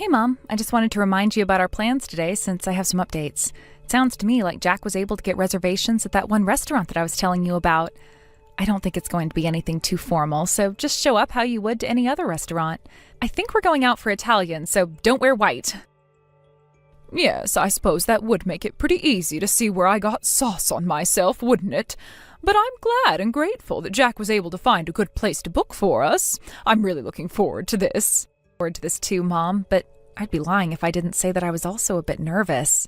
Hey Mom, I just wanted to remind you about our plans today since I have some updates. It sounds to me like Jack was able to get reservations at that one restaurant that I was telling you about. I don't think it's going to be anything too formal, so just show up how you would to any other restaurant. I think we're going out for Italian, so don't wear white. Yes, I suppose that would make it pretty easy to see where I got sauce on myself, wouldn't it? But I'm glad and grateful that Jack was able to find a good place to book for us. I'm really looking forward to this. Forward to this too, Mom, but I'd be lying if I didn't say that I was also a bit nervous.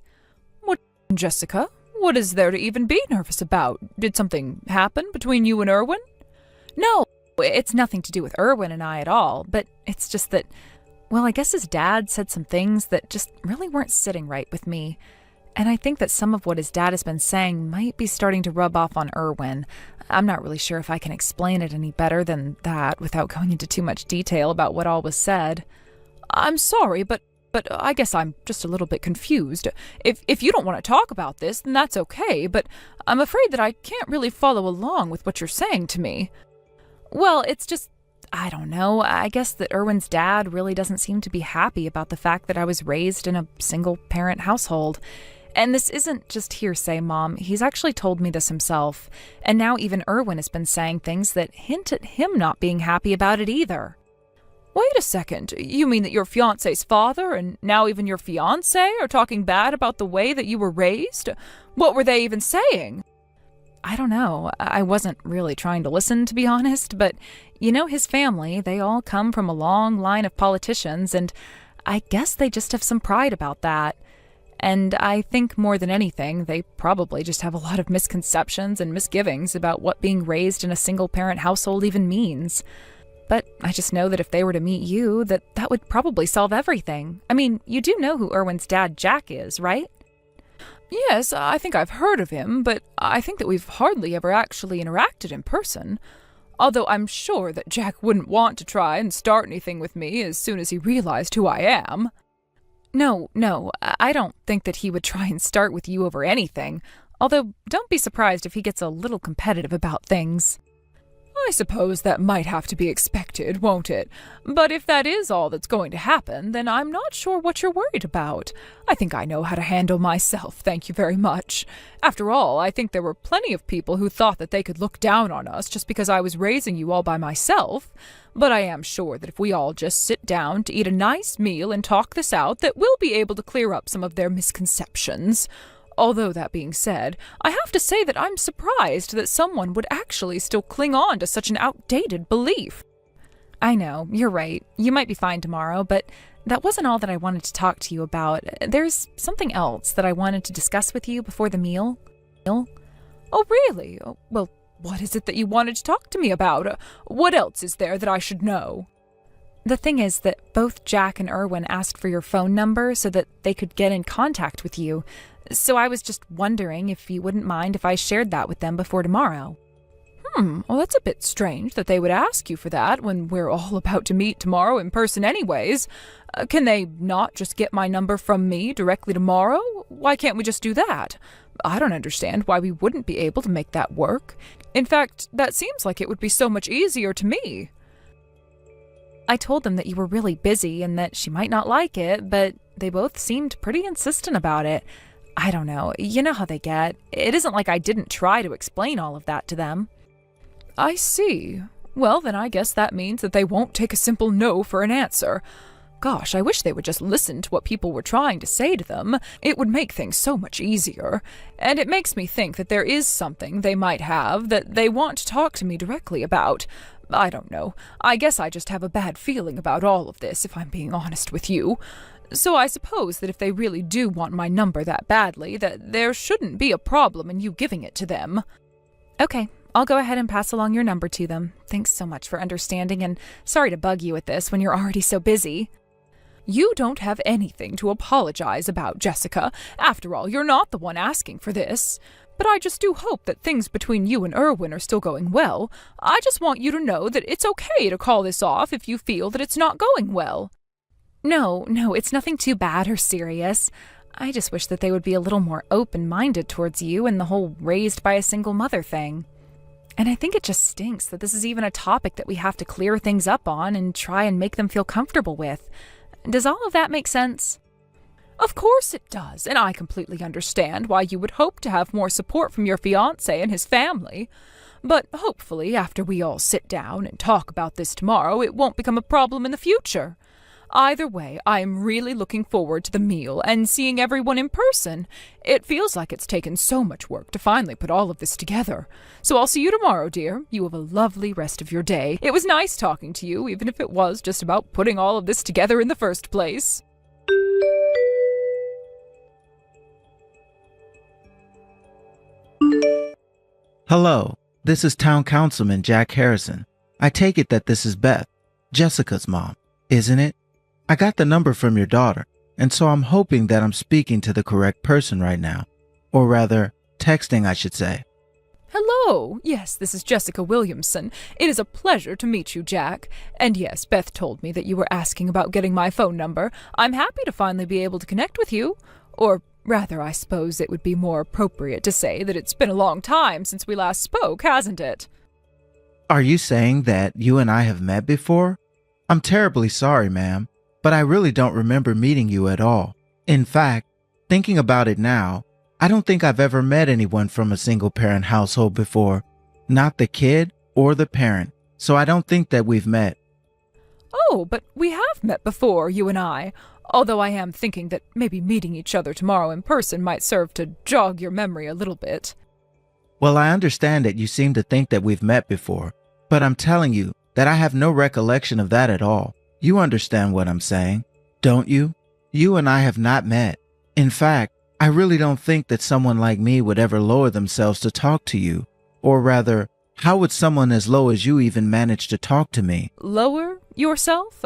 What, Jessica? What is there to even be nervous about? Did something happen between you and Erwin? No, it's nothing to do with Erwin and I at all, but it's just that, well, I guess his dad said some things that just really weren't sitting right with me. And I think that some of what his dad has been saying might be starting to rub off on Erwin. I'm not really sure if I can explain it any better than that without going into too much detail about what all was said. I'm sorry, but I guess I'm just a little bit confused. If you don't want to talk about this, then that's okay, but I'm afraid that I can't really follow along with what you're saying to me. Well, it's just, I don't know. I guess that Erwin's dad really doesn't seem to be happy about the fact that I was raised in a single-parent household. And this isn't just hearsay, Mom. He's actually told me this himself. And now even Erwin has been saying things that hint at him not being happy about it either. Wait a second. You mean that your fiancé's father and now even your fiancé are talking bad about the way that you were raised? What were they even saying? I don't know. I wasn't really trying to listen, to be honest, but his family, they all come from a long line of politicians, and I guess they just have some pride about that. And I think more than anything, they probably just have a lot of misconceptions and misgivings about what being raised in a single-parent household even means. But I just know that if they were to meet you, that would probably solve everything. I mean, you do know who Erwin's dad, Jack, is, right? Yes, I think I've heard of him, but I think that we've hardly ever actually interacted in person. Although I'm sure that Jack wouldn't want to try and start anything with me as soon as he realized who I am. No, I don't think that he would try and start with you over anything, although don't be surprised if he gets a little competitive about things. I suppose that might have to be expected, won't it? But if that is all that's going to happen, then I'm not sure what you're worried about. I think I know how to handle myself, thank you very much. After all, I think there were plenty of people who thought that they could look down on us just because I was raising you all by myself. But I am sure that if we all just sit down to eat a nice meal and talk this out, that we'll be able to clear up some of their misconceptions. Although that being said, I have to say that I'm surprised that someone would actually still cling on to such an outdated belief. I know, you're right. You might be fine tomorrow, but that wasn't all that I wanted to talk to you about. There's something else that I wanted to discuss with you before the meal. Oh, really? Well, what is it that you wanted to talk to me about? What else is there that I should know? The thing is that both Jack and Erwin asked for your phone number so that they could get in contact with you. So I was just wondering if you wouldn't mind if I shared that with them before tomorrow. Well, that's a bit strange that they would ask you for that when we're all about to meet tomorrow in person anyways. Can they not just get my number from me directly tomorrow? Why can't we just do that? I don't understand why we wouldn't be able to make that work. In fact, that seems like it would be so much easier to me. I told them that you were really busy and that she might not like it, but they both seemed pretty insistent about it. I don't know. You know how they get. It isn't like I didn't try to explain all of that to them. I see. Well, then I guess that means that they won't take a simple no for an answer. Gosh, I wish they would just listen to what people were trying to say to them. It would make things so much easier. And it makes me think that there is something they might have that they want to talk to me directly about. I don't know. I guess I just have a bad feeling about all of this, if I'm being honest with you. So I suppose that if they really do want my number that badly, that there shouldn't be a problem in you giving it to them. Okay, I'll go ahead and pass along your number to them. Thanks so much for understanding, and sorry to bug you with this when you're already so busy. You don't have anything to apologize about, Jessica. After all, you're not the one asking for this. But I just do hope that things between you and Erwin are still going well. I just want you to know that it's okay to call this off if you feel that it's not going well. No, it's nothing too bad or serious. I just wish that they would be a little more open-minded towards you and the whole raised by a single mother thing. And I think it just stinks that this is even a topic that we have to clear things up on and try and make them feel comfortable with. Does all of that make sense? Of course it does, and I completely understand why you would hope to have more support from your fiancé and his family. But hopefully, after we all sit down and talk about this tomorrow, it won't become a problem in the future. Either way, I am really looking forward to the meal and seeing everyone in person. It feels like it's taken so much work to finally put all of this together. So I'll see you tomorrow, dear. You have a lovely rest of your day. It was nice talking to you, even if it was just about putting all of this together in the first place. Hello, this is Town Councilman Jack Harrison. I take it that this is Beth, Jessica's mom, isn't it? I got the number from your daughter, and so I'm hoping that I'm speaking to the correct person right now. Or rather, texting, I should say. Hello. Yes, this is Jessica Williamson. It is a pleasure to meet you, Jack. And yes, Beth told me that you were asking about getting my phone number. I'm happy to finally be able to connect with you. Or rather, I suppose it would be more appropriate to say that it's been a long time since we last spoke, hasn't it? Are you saying that you and I have met before? I'm terribly sorry, ma'am, but I really don't remember meeting you at all. In fact, thinking about it now, I don't think I've ever met anyone from a single-parent household before. Not the kid or the parent, so I don't think that we've met. Oh, but we have met before, you and I. Although I am thinking that maybe meeting each other tomorrow in person might serve to jog your memory a little bit. Well, I understand that you seem to think that we've met before, but I'm telling you that I have no recollection of that at all. You understand what I'm saying, don't you? You and I have not met. In fact, I really don't think that someone like me would ever lower themselves to talk to you. Or rather, how would someone as low as you even manage to talk to me? Lower yourself?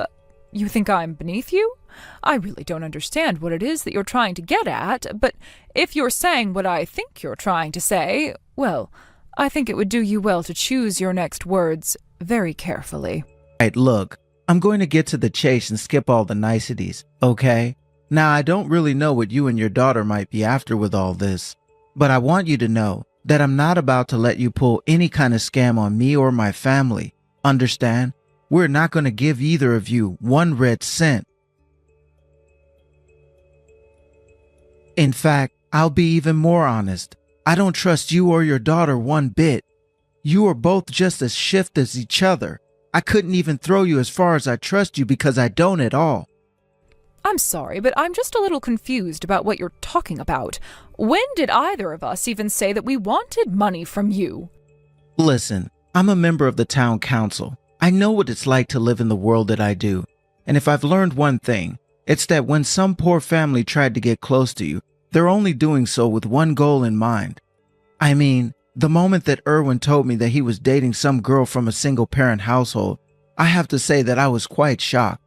You think I'm beneath you? I really don't understand what it is that you're trying to get at, but if you're saying what I think you're trying to say, well, I think it would do you well to choose your next words very carefully. Right, look, I'm going to get to the chase and skip all the niceties, okay? Now, I don't really know what you and your daughter might be after with all this, but I want you to know that I'm not about to let you pull any kind of scam on me or my family. Understand? We're not going to give either of you one red cent. In fact, I'll be even more honest. I don't trust you or your daughter one bit. You are both just as shift as each other. I couldn't even throw you as far as I trust you because I don't at all. I'm sorry, but I'm just a little confused about what you're talking about. When did either of us even say that we wanted money from you? Listen, I'm a member of the town council. I know what it's like to live in the world that I do. And if I've learned one thing, it's that when some poor family tried to get close to you, they're only doing so with one goal in mind. I mean, the moment that Erwin told me that he was dating some girl from a single-parent household, I have to say that I was quite shocked.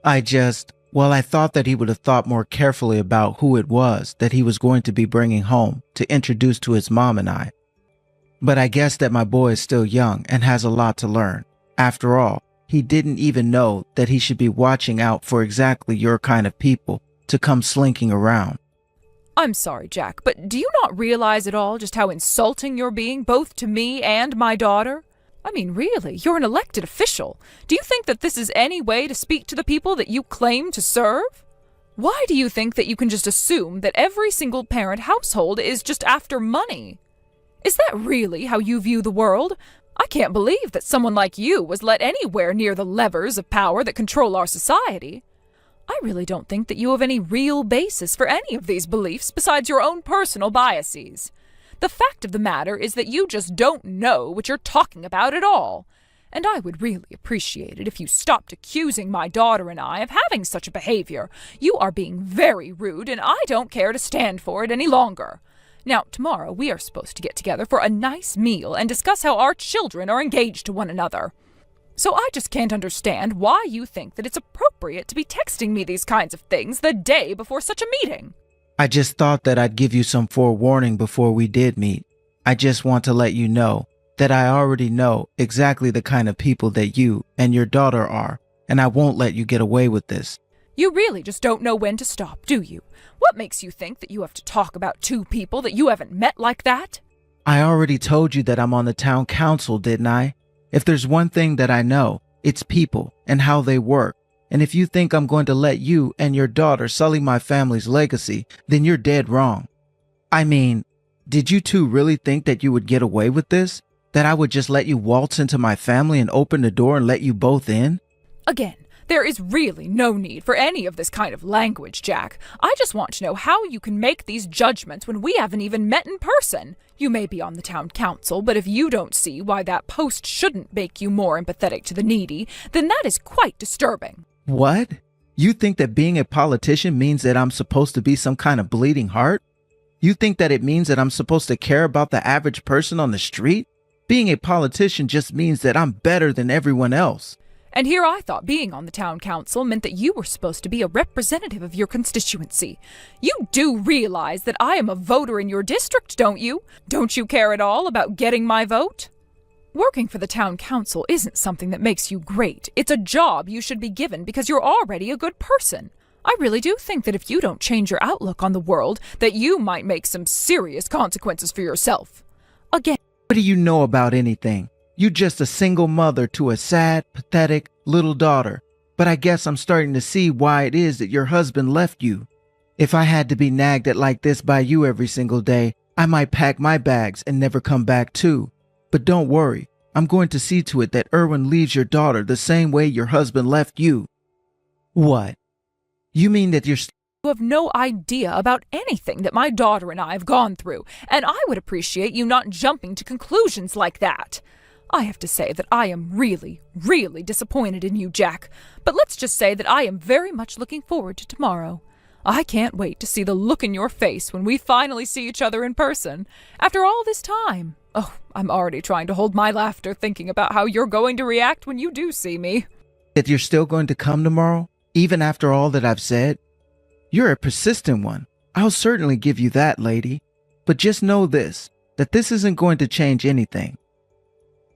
I thought that he would have thought more carefully about who it was that he was going to be bringing home to introduce to his mom and I. But I guess that my boy is still young and has a lot to learn. After all, he didn't even know that he should be watching out for exactly your kind of people to come slinking around. I'm sorry, Jack, but do you not realize at all just how insulting you're being, both to me and my daughter? I mean, really, you're an elected official. Do you think that this is any way to speak to the people that you claim to serve? Why do you think that you can just assume that every single-parent household is just after money? Is that really how you view the world? I can't believe that someone like you was let anywhere near the levers of power that control our society. I really don't think that you have any real basis for any of these beliefs besides your own personal biases. The fact of the matter is that you just don't know what you're talking about at all. And I would really appreciate it if you stopped accusing my daughter and I of having such a behavior. You are being very rude, and I don't care to stand for it any longer. Now, tomorrow we are supposed to get together for a nice meal and discuss how our children are engaged to one another. So I just can't understand why you think that it's appropriate to be texting me these kinds of things the day before such a meeting. I just thought that I'd give you some forewarning before we did meet. I just want to let you know that I already know exactly the kind of people that you and your daughter are, and I won't let you get away with this. You really just don't know when to stop, do you? What makes you think that you have to talk about two people that you haven't met like that? I already told you that I'm on the town council, didn't I? If there's one thing that I know, it's people and how they work. And if you think I'm going to let you and your daughter sully my family's legacy, then you're dead wrong. I mean, did you two really think that you would get away with this? That I would just let you waltz into my family and open the door and let you both in? Again, there is really no need for any of this kind of language, Jack. I just want to know how you can make these judgments when we haven't even met in person. You may be on the town council, but if you don't see why that post shouldn't make you more empathetic to the needy, then that is quite disturbing. What? You think that being a politician means that I'm supposed to be some kind of bleeding heart? You think that it means that I'm supposed to care about the average person on the street? Being a politician just means that I'm better than everyone else. And here I thought being on the town council meant that you were supposed to be a representative of your constituency. You do realize that I am a voter in your district, don't you? Don't you care at all about getting my vote? Working for the town council isn't something that makes you great. It's a job you should be given because you're already a good person. I really do think that if you don't change your outlook on the world, that you might make some serious consequences for yourself. Again, what do you know about anything? You're just a single mother to a sad, pathetic little daughter. But I guess I'm starting to see why it is that your husband left you. If I had to be nagged at like this by you every single day, I might pack my bags and never come back too. But don't worry, I'm going to see to it that Erwin leaves your daughter the same way your husband left you. What? You mean that you have no idea about anything that my daughter and I have gone through, and I would appreciate you not jumping to conclusions like that. I have to say that I am really, really disappointed in you, Jack, but let's just say that I am very much looking forward to tomorrow. I can't wait to see the look in your face when we finally see each other in person, after all this time. Oh, I'm already trying to hold my laughter thinking about how you're going to react when you do see me. That you're still going to come tomorrow, even after all that I've said? You're a persistent one. I'll certainly give you that, lady. But just know this, that this isn't going to change anything.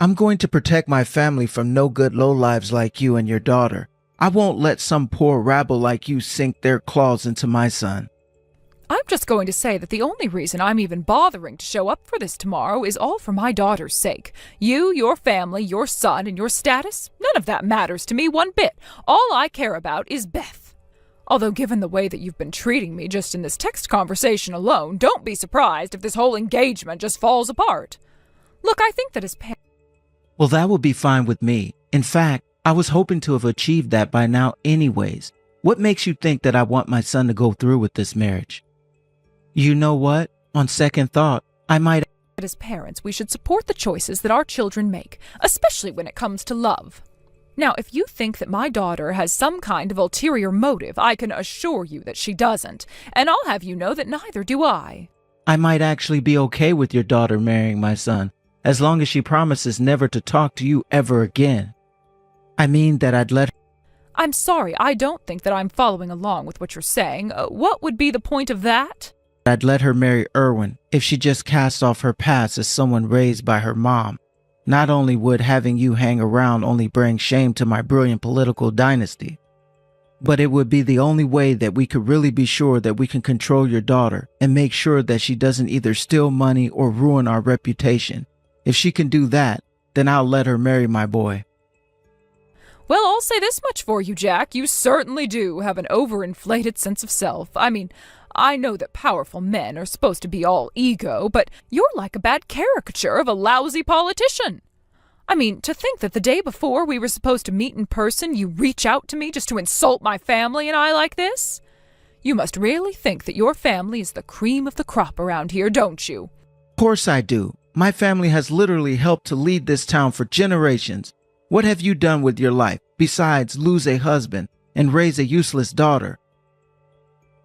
I'm going to protect my family from no good lowlives like you and your daughter. I won't let some poor rabble like you sink their claws into my son. I'm just going to say that the only reason I'm even bothering to show up for this tomorrow is all for my daughter's sake. You, your family, your son, and your status, none of that matters to me one bit. All I care about is Beth. Although given the way that you've been treating me just in this text conversation alone, don't be surprised if this whole engagement just falls apart. Look, I think that as parents... Well, that would be fine with me. In fact, I was hoping to have achieved that by now anyways. What makes you think that I want my son to go through with this marriage? You know what? On second thought, I might... As parents, we should support the choices that our children make, especially when it comes to love. Now, if you think that my daughter has some kind of ulterior motive, I can assure you that she doesn't, and I'll have you know that neither do I. I might actually be okay with your daughter marrying my son, as long as she promises never to talk to you ever again. I mean that I'd let her... I'm sorry, I don't think that I'm following along with what you're saying. What would be the point of that? I'd let her marry Erwin if she just cast off her past as someone raised by her mom. Not only would having you hang around only bring shame to my brilliant political dynasty, but it would be the only way that we could really be sure that we can control your daughter and make sure that she doesn't either steal money or ruin our reputation. If she can do that, then I'll let her marry my boy. Well, I'll say this much for you, Jack. You certainly do have an overinflated sense of self. I mean, I know that powerful men are supposed to be all ego, but you're like a bad caricature of a lousy politician. I mean, to think that the day before we were supposed to meet in person, you reach out to me just to insult my family and I like this? You must really think that your family is the cream of the crop around here, don't you? Of course I do. My family has literally helped to lead this town for generations. What have you done with your life besides lose a husband and raise a useless daughter?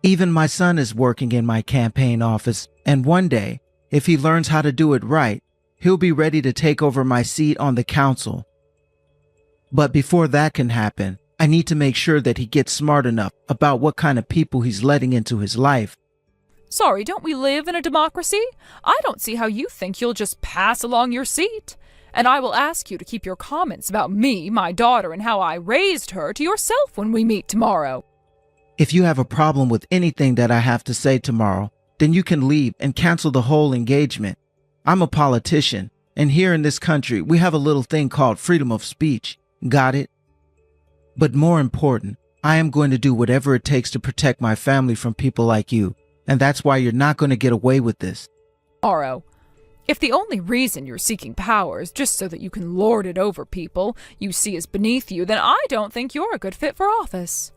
Even my son is working in my campaign office, and one day, if he learns how to do it right, he'll be ready to take over my seat on the council. But before that can happen, I need to make sure that he gets smart enough about what kind of people he's letting into his life. Sorry, don't we live in a democracy? I don't see how you think you'll just pass along your seat. And I will ask you to keep your comments about me, my daughter, and how I raised her to yourself when we meet tomorrow. If you have a problem with anything that I have to say tomorrow, then you can leave and cancel the whole engagement. I'm a politician, and here in this country, we have a little thing called freedom of speech. Got it? But more important, I am going to do whatever it takes to protect my family from people like you. And that's why you're not going to get away with this. Aro, if the only reason you're seeking power is just so that you can lord it over people you see as beneath you, then I don't think you're a good fit for office.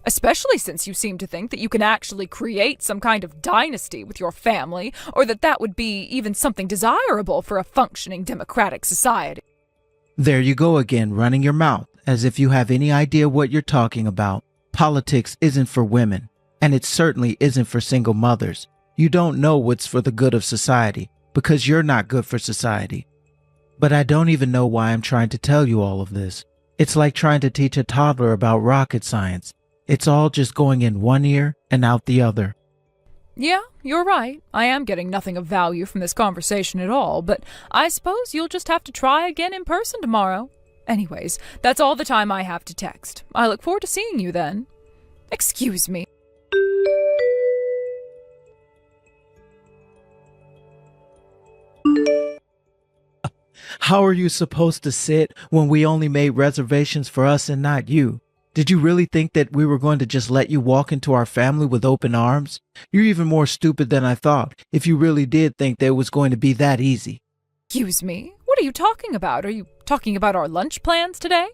Especially since you seem to think that you can actually create some kind of dynasty with your family, or that would be even something desirable for a functioning democratic society. There you go again, running your mouth, as if you have any idea what you're talking about. Politics isn't for women, and it certainly isn't for single mothers. You don't know what's for the good of society, because you're not good for society. But I don't even know why I'm trying to tell you all of this. It's like trying to teach a toddler about rocket science. It's all just going in one ear and out the other. Yeah, you're right. I am getting nothing of value from this conversation at all, but I suppose you'll just have to try again in person tomorrow. Anyways, that's all the time I have to text. I look forward to seeing you then. Excuse me. How are you supposed to sit when we only made reservations for us and not you? Did you really think that we were going to just let you walk into our family with open arms? You're even more stupid than I thought, if you really did think that it was going to be that easy. Excuse me? What are you talking about? Are you talking about our lunch plans today?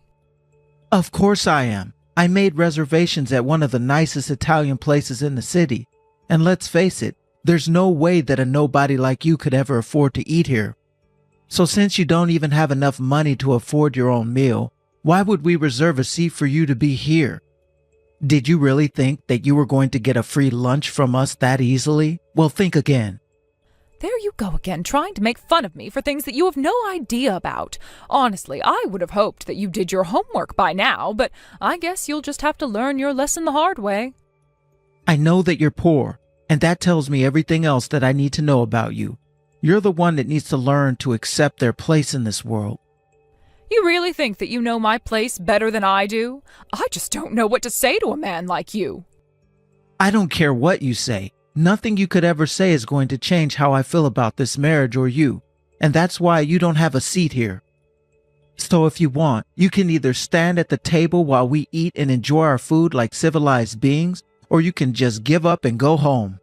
Of course I am. I made reservations at one of the nicest Italian places in the city. And let's face it, there's no way that a nobody like you could ever afford to eat here. So since you don't even have enough money to afford your own meal, why would we reserve a seat for you to be here? Did you really think that you were going to get a free lunch from us that easily? Well, think again. There you go again, trying to make fun of me for things that you have no idea about. Honestly, I would have hoped that you did your homework by now, but I guess you'll just have to learn your lesson the hard way. I know that you're poor, and that tells me everything else that I need to know about you. You're the one that needs to learn to accept their place in this world. You really think that you know my place better than I do? I just don't know what to say to a man like you. I don't care what you say. Nothing you could ever say is going to change how I feel about this marriage or you. And that's why you don't have a seat here. So if you want, you can either stand at the table while we eat and enjoy our food like civilized beings, or you can just give up and go home.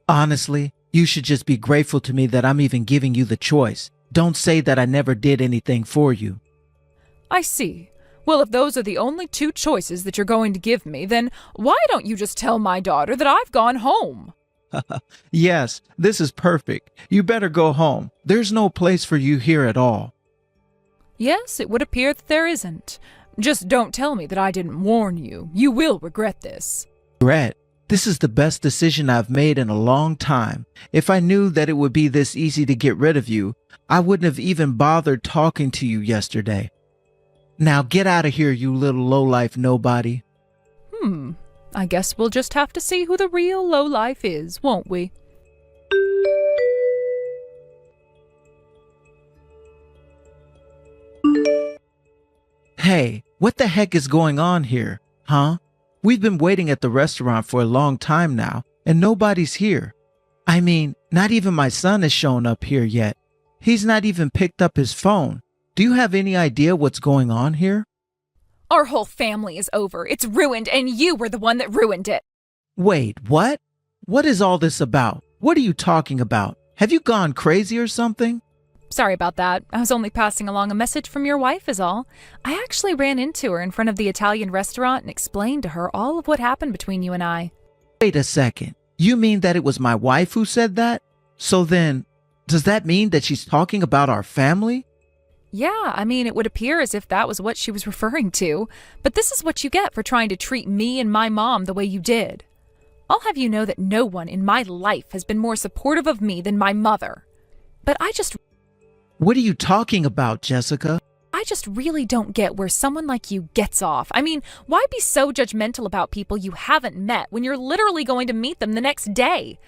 Honestly, you should just be grateful to me that I'm even giving you the choice. Don't say that I never did anything for you. I see. Well, if those are the only two choices that you're going to give me, then why don't you just tell my daughter that I've gone home? Yes, this is perfect. You better go home. There's no place for you here at all. Yes, it would appear that there isn't. Just don't tell me that I didn't warn you. You will regret this. Regret? This is the best decision I've made in a long time. If I knew that it would be this easy to get rid of you, I wouldn't have even bothered talking to you yesterday. Now get out of here, you little lowlife nobody. I guess we'll just have to see who the real lowlife is, won't we? Hey, what the heck is going on here, huh? We've been waiting at the restaurant for a long time now, and nobody's here. I mean, not even my son has shown up here yet. He's not even picked up his phone. Do you have any idea what's going on here? Our whole family is over. It's ruined, and you were the one that ruined it. Wait, what? What is all this about? What are you talking about? Have you gone crazy or something? Sorry about that. I was only passing along a message from your wife is all. I actually ran into her in front of the Italian restaurant and explained to her all of what happened between you and I. Wait a second. You mean that it was my wife who said that? So then, does that mean that she's talking about our family? Yeah, I mean, it would appear as if that was what she was referring to. But this is what you get for trying to treat me and my mom the way you did. I'll have you know that no one in my life has been more supportive of me than my mother. But What are you talking about, Jessica? I just really don't get where someone like you gets off. I mean, why be so judgmental about people you haven't met when you're literally going to meet them the next day?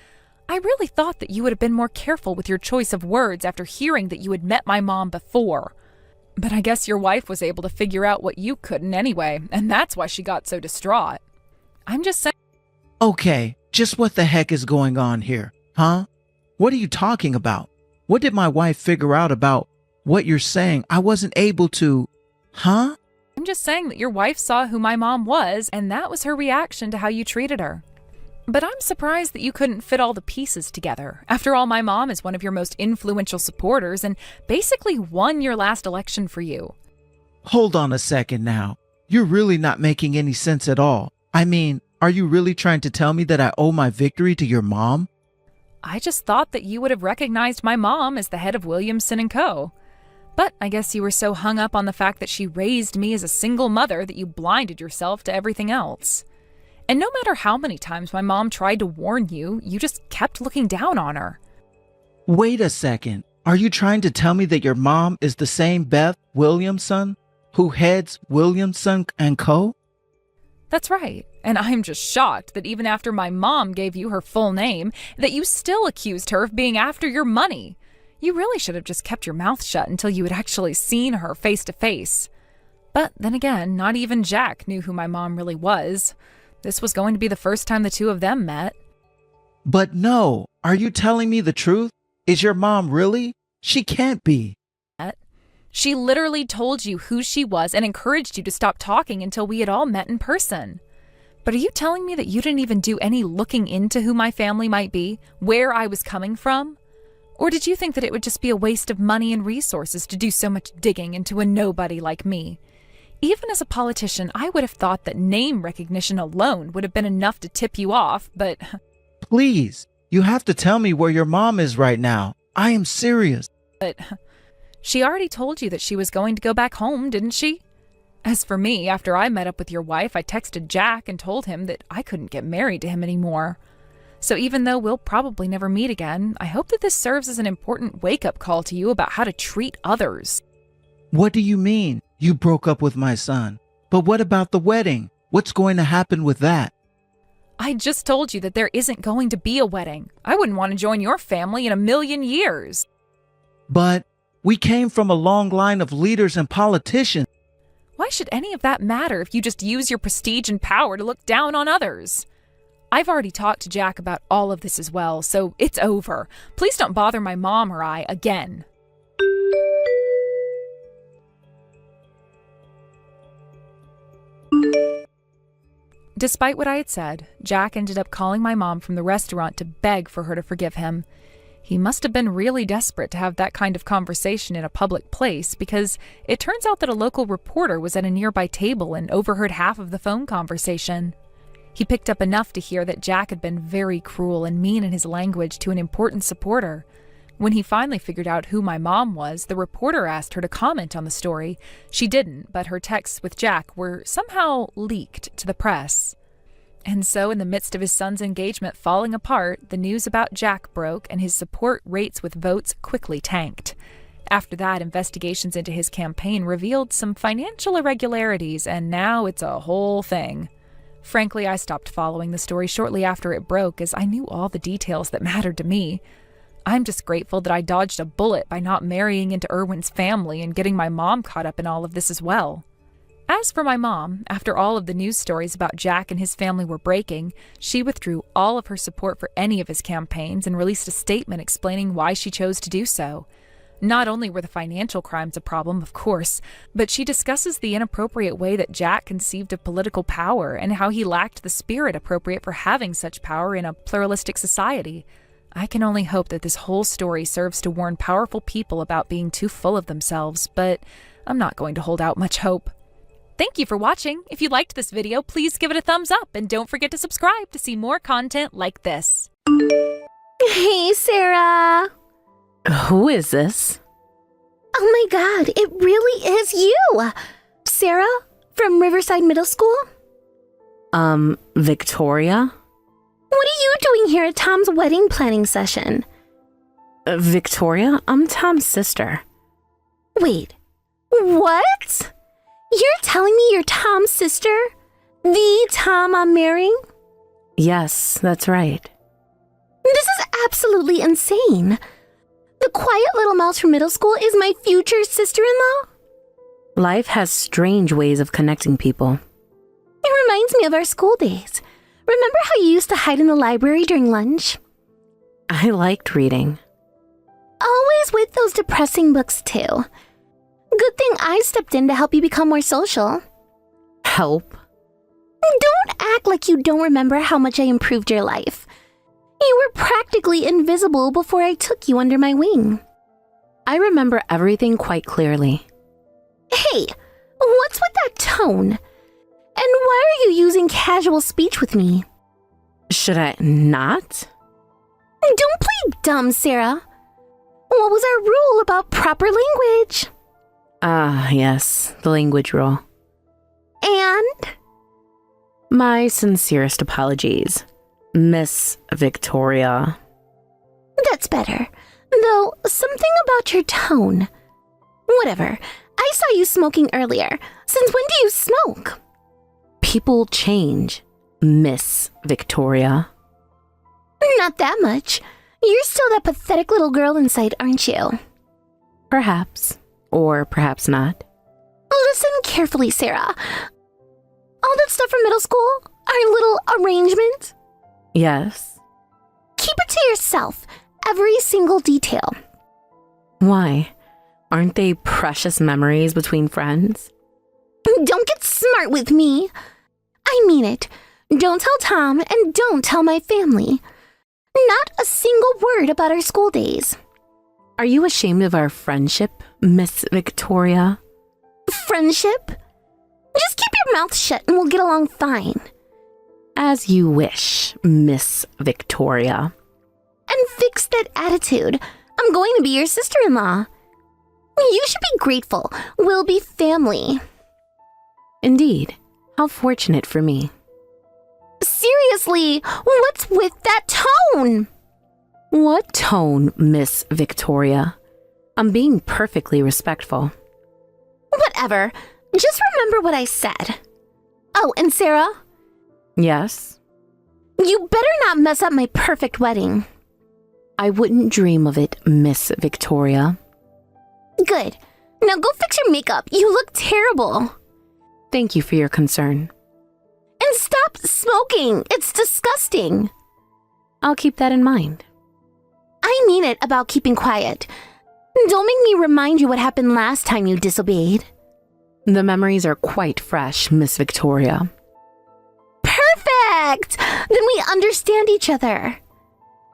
I really thought that you would have been more careful with your choice of words after hearing that you had met my mom before. But I guess your wife was able to figure out what you couldn't anyway, and that's why she got so distraught. I'm just saying. Okay, just what the heck is going on here, huh? What are you talking about? What did my wife figure out about what you're saying? I wasn't able to, huh? I'm just saying that your wife saw who my mom was, and that was her reaction to how you treated her. But I'm surprised that you couldn't fit all the pieces together. After all, my mom is one of your most influential supporters and basically won your last election for you. Hold on a second now. You're really not making any sense at all. I mean, are you really trying to tell me that I owe my victory to your mom? I just thought that you would have recognized my mom as the head of Williamson & Co. But I guess you were so hung up on the fact that she raised me as a single mother that you blinded yourself to everything else. And no matter how many times my mom tried to warn you, you just kept looking down on her. Wait a second. Are you trying to tell me that your mom is the same Beth Williamson who heads Williamson & Co.? That's right. And I'm just shocked that even after my mom gave you her full name, that you still accused her of being after your money. You really should have just kept your mouth shut until you had actually seen her face to face. But then again, not even Jack knew who my mom really was. This was going to be the first time the two of them met. But no, are you telling me the truth? Is your mom really? She can't be. She literally told you who she was and encouraged you to stop talking until we had all met in person. But are you telling me that you didn't even do any looking into who my family might be, where I was coming from? Or did you think that it would just be a waste of money and resources to do so much digging into a nobody like me? Even as a politician, I would have thought that name recognition alone would have been enough to tip you off, but... Please, you have to tell me where your mom is right now. I am serious. But she already told you that she was going to go back home, didn't she? As for me, after I met up with your wife, I texted Jack and told him that I couldn't get married to him anymore. So even though we'll probably never meet again, I hope that this serves as an important wake-up call to you about how to treat others. What do you mean? You broke up with my son. But what about the wedding? What's going to happen with that? I just told you that there isn't going to be a wedding. I wouldn't want to join your family in a million years. But we came from a long line of leaders and politicians. Why should any of that matter if you just use your prestige and power to look down on others? I've already talked to Jack about all of this as well, so it's over. Please don't bother my mom or I again. Despite what I had said, Jack ended up calling my mom from the restaurant to beg for her to forgive him. He must have been really desperate to have that kind of conversation in a public place, because it turns out that a local reporter was at a nearby table and overheard half of the phone conversation. He picked up enough to hear that Jack had been very cruel and mean in his language to an important supporter. When he finally figured out who my mom was, the reporter asked her to comment on the story. She didn't, but her texts with Jack were somehow leaked to the press. And so, in the midst of his son's engagement falling apart, the news about Jack broke and his support rates with votes quickly tanked. After that, investigations into his campaign revealed some financial irregularities, and now it's a whole thing. Frankly, I stopped following the story shortly after it broke, as I knew all the details that mattered to me. I'm just grateful that I dodged a bullet by not marrying into Irwin's family and getting my mom caught up in all of this as well. As for my mom, after all of the news stories about Jack and his family were breaking, she withdrew all of her support for any of his campaigns and released a statement explaining why she chose to do so. Not only were the financial crimes a problem, of course, but she discusses the inappropriate way that Jack conceived of political power and how he lacked the spirit appropriate for having such power in a pluralistic society. I can only hope that this whole story serves to warn powerful people about being too full of themselves, but I'm not going to hold out much hope. Thank you for watching. If you liked this video, please give it a thumbs up and don't forget to subscribe to see more content like this. Hey, Sarah. Who is this? Oh my God, it really is you! Sarah, from Riverside Middle School? Victoria? What are you doing here at Tom's wedding planning session? Victoria? I'm Tom's sister. Wait, what? You're telling me you're Tom's sister? The Tom I'm marrying? Yes, that's right. This is absolutely insane. The quiet little mouse from middle school is my future sister-in-law? Life has strange ways of connecting people. It reminds me of our school days. Remember how you used to hide in the library during lunch? I liked reading. Always with those depressing books, too. Good thing I stepped in to help you become more social. help. Don't act like you don't remember how much I improved your life. You were practically invisible before I took you under my wing. I remember everything quite clearly. Hey, what's with that tone? And why are you using casual speech with me? Should I not? Don't play dumb, Sarah. What was our rule about proper language? Ah, yes, the language rule. And? My sincerest apologies, Miss Victoria. That's better. Though, something about your tone. Whatever. I saw you smoking earlier. Since when do you smoke? People change, Miss Victoria. Not that much. You're still that pathetic little girl inside, aren't you? Perhaps, or perhaps not. Listen carefully, Sarah. All that stuff from middle school? Our little arrangement? Yes. Keep it to yourself. Every single detail. Why? Aren't they precious memories between friends? Don't get smart with me. I mean it. Don't tell Tom and don't tell my family. Not a single word about our school days. Are you ashamed of our friendship, Miss Victoria? Friendship? Just keep your mouth shut and we'll get along fine. As you wish, Miss Victoria. And fix that attitude. I'm going to be your sister-in-law. You should be grateful. We'll be family. Indeed. How fortunate for me. Seriously, what's with that tone? What tone, Miss Victoria? I'm being perfectly respectful. Whatever. Just remember what I said. Oh, and Sarah? Yes? You better not mess up my perfect wedding. I wouldn't dream of it, Miss Victoria. Good. Now go fix your makeup. You look terrible. Thank you for your concern. And stop smoking. It's disgusting. I'll keep that in mind. I mean it about keeping quiet. Don't make me remind you what happened last time you disobeyed. The memories are quite fresh, Miss Victoria. Perfect! Then we understand each other.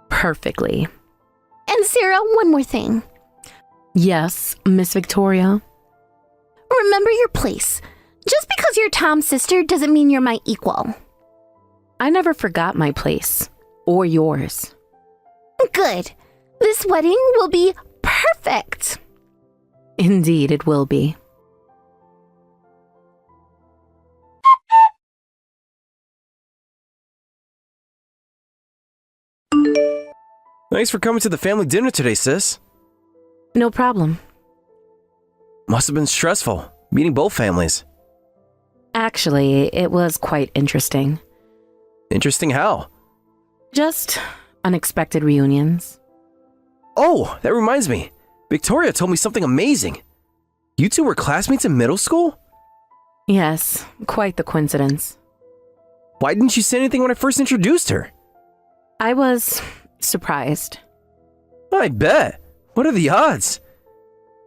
Perfectly. And Sarah, one more thing. Yes, Miss Victoria? Remember your place. Just because you're Tom's sister doesn't mean you're my equal. I never forgot my place. Or yours. Good. This wedding will be perfect. Indeed, it will be. Thanks for coming to the family dinner today, sis. No problem. Must have been stressful, meeting both families. Actually, it was quite interesting. Interesting how? Just unexpected reunions. Oh, that reminds me. Victoria told me something amazing. You two were classmates in middle school? Yes, quite the coincidence. Why didn't you say anything when I first introduced her? I was surprised. I bet. What are the odds?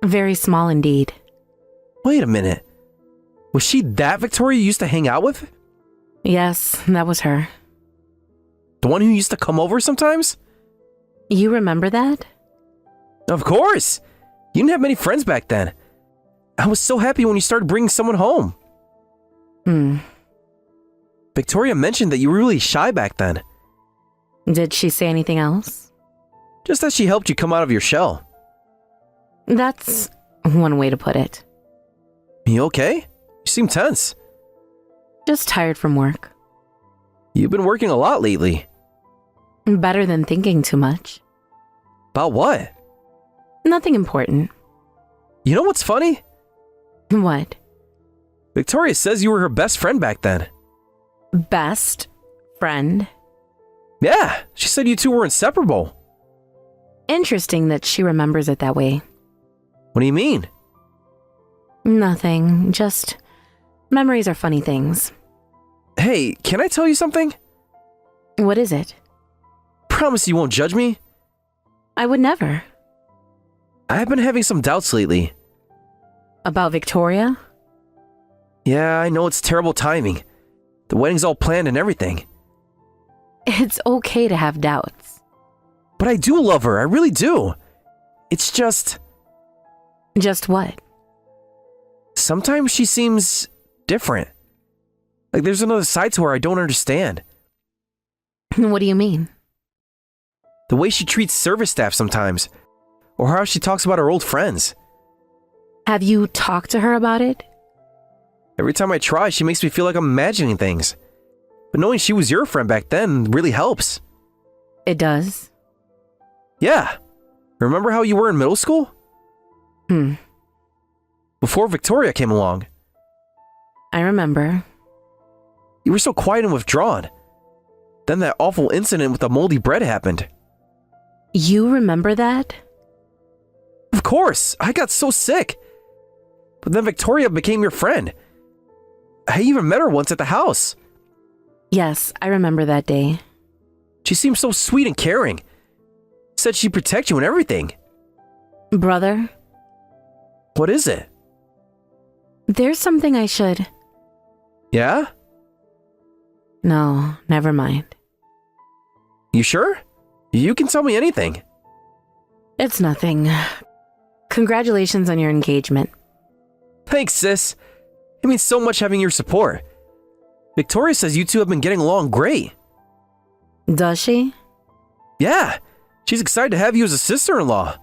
Very small indeed. Wait a minute. Was she that Victoria you used to hang out with? Yes, that was her. The one who used to come over sometimes? You remember that? Of course. You didn't have many friends back then. I was so happy when you started bringing someone home. Victoria mentioned that you were really shy back then. Did she say anything else? Just that she helped you come out of your shell. That's one way to put it. You okay? You seem tense. Just tired from work. You've been working a lot lately. Better than thinking too much. About what? Nothing important. You know what's funny? What? Victoria says you were her best friend back then. Best friend? Yeah, she said you two were inseparable. Interesting that she remembers it that way. What do you mean? Nothing, just memories are funny things. Hey, can I tell you something? What is it? Promise you won't judge me? I would never. I've been having some doubts lately. About Victoria? Yeah, I know it's terrible timing. The wedding's all planned and everything. It's okay to have doubts. But I do love her, I really do. It's just... Just what? Sometimes she seems different. Like there's another side to her I don't understand. What do you mean? The way she treats service staff sometimes. Or how she talks about her old friends. Have you talked to her about it? Every time I try, she makes me feel like I'm imagining things. But knowing she was your friend back then really helps. It does? Yeah. Remember how you were in middle school? Before Victoria came along. I remember. You were so quiet and withdrawn. Then that awful incident with the moldy bread happened. You remember that? Of course, I got so sick. But then Victoria became your friend. I even met her once at the house. Yes, I remember that day. She seemed so sweet and caring. Said she'd protect you and everything. Brother? What is it? There's something I should... Yeah? No, never mind. You sure? You can tell me anything. It's nothing. Congratulations on your engagement. Thanks, sis. It means so much having your support. Victoria says you two have been getting along great. Does she? Yeah, she's excited to have you as a sister-in-law.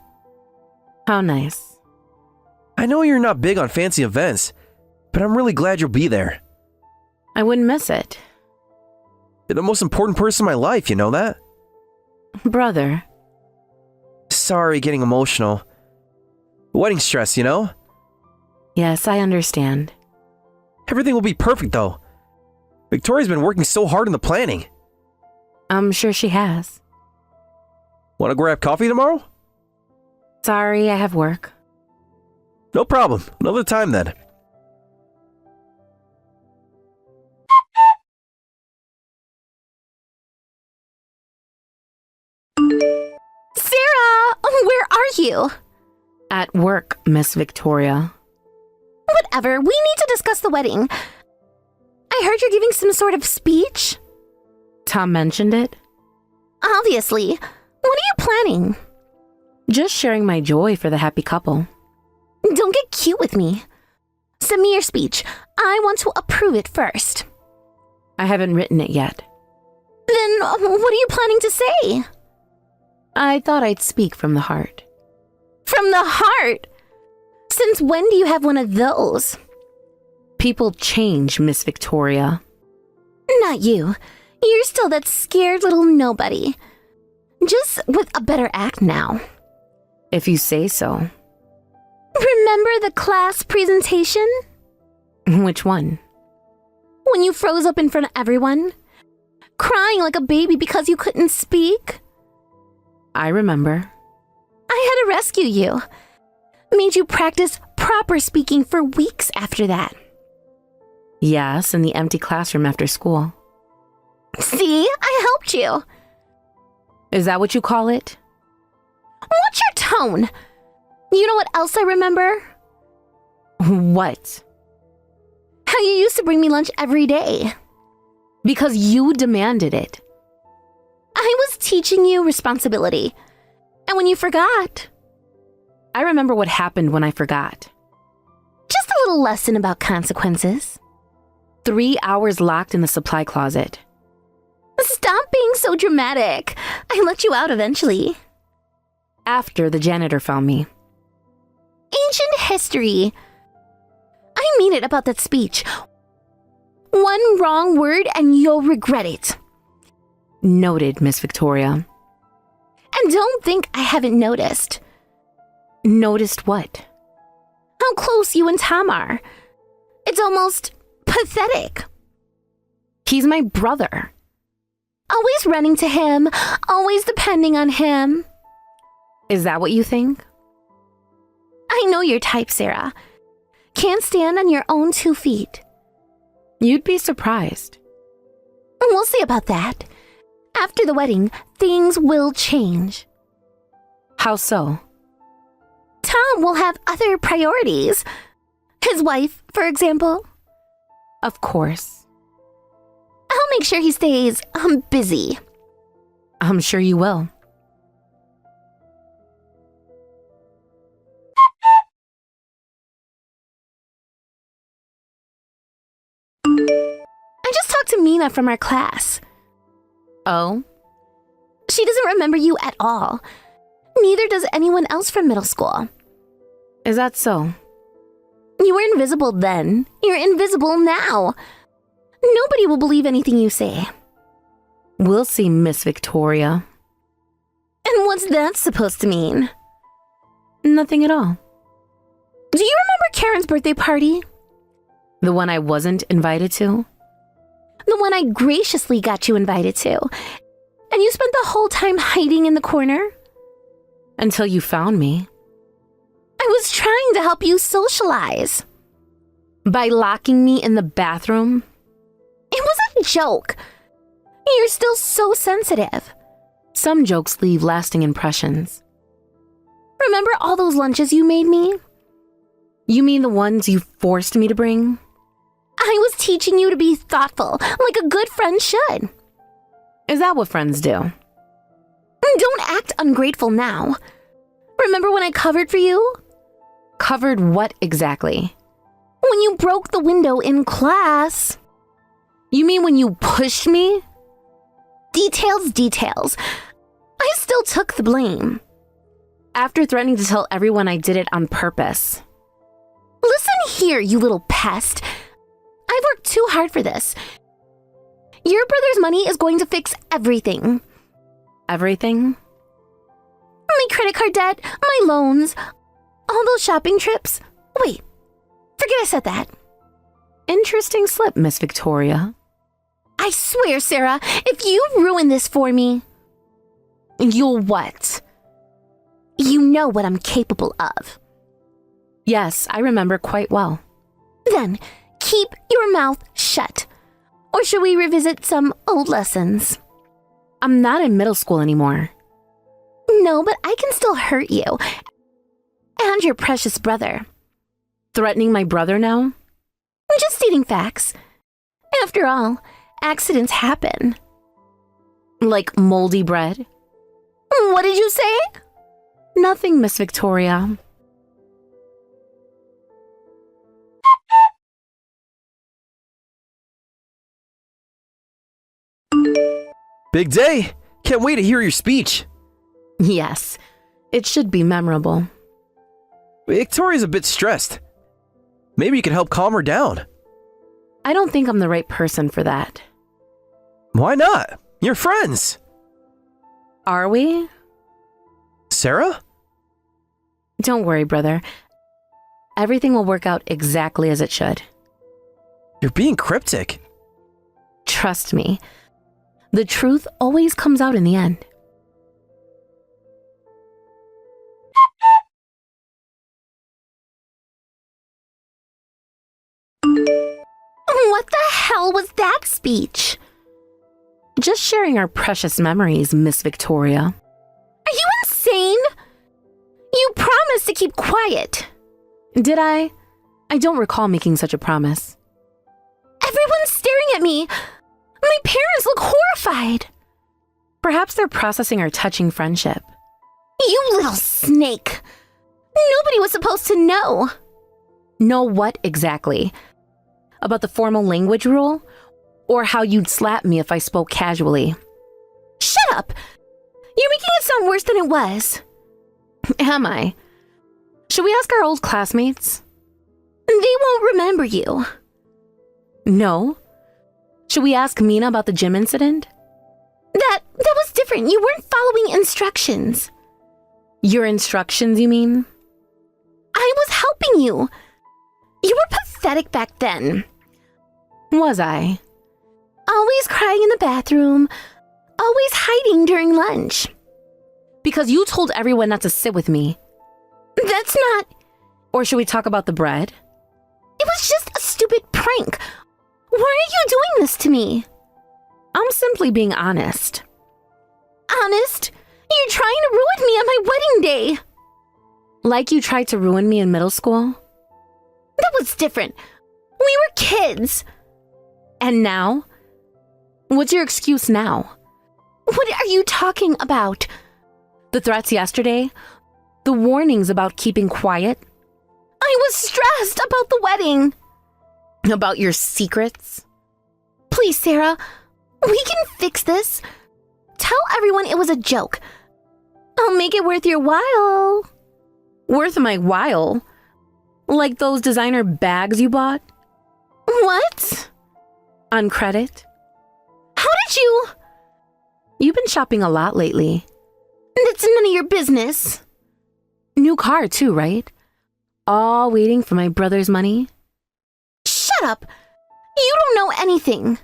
How nice. I know you're not big on fancy events, but I'm really glad you'll be there. I wouldn't miss it. You're the most important person in my life, you know that? Brother. Sorry, getting emotional. Wedding stress, you know? Yes, I understand. Everything will be perfect, though. Victoria's been working so hard in the planning. I'm sure she has. Want to grab coffee tomorrow? Sorry, I have work. No problem. Another time then. Sarah, where are you? At work, Miss Victoria. Whatever, we need to discuss the wedding. I heard you're giving some sort of speech. Tom mentioned it. Obviously. What are you planning? Just sharing my joy for the happy couple. Don't get cute with me. Send me your speech. I want to approve it first. I haven't written it yet. Then what are you planning to say? I thought I'd speak from the heart. From the heart? Since when do you have one of those? People change, Miss Victoria. Not you. You're still that scared little nobody. Just with a better act now. If you say so. Remember the class presentation? Which one? When you froze up in front of everyone? Crying like a baby because you couldn't speak? I remember. I had to rescue you. Made you practice proper speaking for weeks after that. Yes, in the empty classroom after school. See? I helped you. Is that what you call it? What's your tone? You know what else I remember? What? How you used to bring me lunch every day. Because you demanded it. I was teaching you responsibility. And when you forgot... I remember what happened when I forgot. Just a little lesson about consequences. 3 hours locked in the supply closet. Stop being so dramatic. I let you out eventually. After the janitor found me. Ancient history. I mean it about that speech. One wrong word and you'll regret it. Noted, Miss Victoria. And don't think I haven't noticed. Noticed what? How close you and Tom are. It's almost pathetic. He's my brother. Always running to him, always depending on him. Is that what you think? I know your type, Sarah. Can't stand on your own 2 feet. You'd be surprised. We'll see about that. After the wedding, things will change. How so? Tom will have other priorities. His wife, for example. Of course. I'll make sure he stays, busy. I'm sure you will. I just talked to Mina from our class. Oh? She doesn't remember you at all. Neither does anyone else from middle school. Is that so? You were invisible then. You're invisible now. Nobody will believe anything you say. We'll see, Miss Victoria. And what's that supposed to mean? Nothing at all. Do you remember Karen's birthday party? The one I wasn't invited to? The one I graciously got you invited to. And you spent the whole time hiding in the corner? Until you found me. I was trying to help you socialize. By locking me in the bathroom? It was a joke. You're still so sensitive. Some jokes leave lasting impressions. Remember all those lunches you made me? You mean the ones you forced me to bring? I was teaching you to be thoughtful, like a good friend should. Is that what friends do? Don't act ungrateful now. Remember when I covered for you? Covered what exactly? When you broke the window in class. You mean when you pushed me? Details. I still took the blame. After threatening to tell everyone I did it on purpose. Listen here, you little pest. I've worked too hard for this. Your brother's money is going to fix everything. Everything? My credit card debt, my loans, all those shopping trips. Wait, forget I said that. Interesting slip, Miss Victoria. I swear, Sarah, if you ruin this for me... You'll what? You know what I'm capable of. Yes, I remember quite well. Then, keep your mouth shut. Or should we revisit some old lessons? I'm not in middle school anymore. No, but I can still hurt you. And your precious brother. Threatening my brother now? Just stating facts. After all, accidents happen. Like moldy bread? What did you say? Nothing, Miss Victoria. Big day! Can't wait to hear your speech. Yes, it should be memorable. Victoria's a bit stressed. Maybe you can help calm her down. I don't think I'm the right person for that. Why not? You're friends. Are we? Sarah? Don't worry, brother. Everything will work out exactly as it should. You're being cryptic. Trust me. The truth always comes out in the end. What the hell was that speech? Just sharing our precious memories, Miss Victoria. Are you insane? You promised to keep quiet. Did I? I don't recall making such a promise. Everyone's staring at me. My parents look horrified. Perhaps they're processing our touching friendship. You little snake. Nobody was supposed to know. Know what exactly? About the formal language rule? Or how you'd slap me if I spoke casually? Shut up! You're making it sound worse than it was. Am I? Should we ask our old classmates? They won't remember you. No. Should we ask Mina about the gym incident? That was different. You weren't following instructions. Your instructions, you mean? I was helping you. You were pathetic back then. Was I? Always crying in the bathroom. Always hiding during lunch. Because you told everyone not to sit with me. That's not... Or should we talk about the bread? It was just a stupid prank. Why are you doing this to me? I'm simply being honest. Honest? You're trying to ruin me on my wedding day. Like you tried to ruin me in middle school? That was different. We were kids. And now? What's your excuse now? What are you talking about? The threats yesterday? The warnings about keeping quiet? I was stressed about the wedding. About your secrets? Please, Sarah, we can fix this. Tell everyone it was a joke. I'll make it worth your while. Worth my while? Like those designer bags you bought? What? On credit? How did you? You've been shopping a lot lately. It's none of your business. New car too, right? All waiting for my brother's money? Shut up. You don't know anything.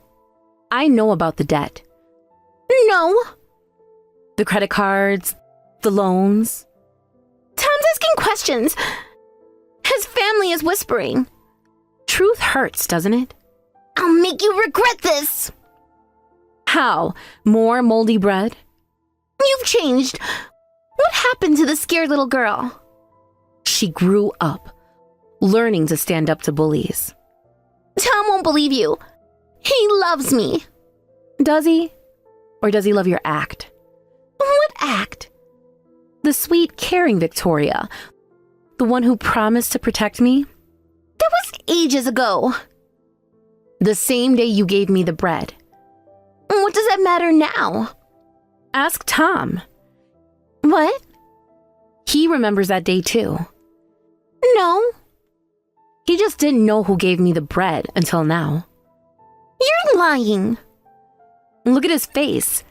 I know about the debt. No. The credit cards, the loans. Tom's asking questions. His family is whispering. Truth hurts, doesn't it? I'll make you regret this. How? More moldy bread? You've changed. What happened to the scared little girl? She grew up, learning to stand up to bullies. Tom won't believe you. He loves me. Does he? Or does he love your act? What act? The sweet, caring Victoria. The one who promised to protect me? That was ages ago. The same day you gave me the bread. What does that matter now? Ask Tom. What? He remembers that day too. No. He just didn't know who gave me the bread until now. You're lying. Look at his face.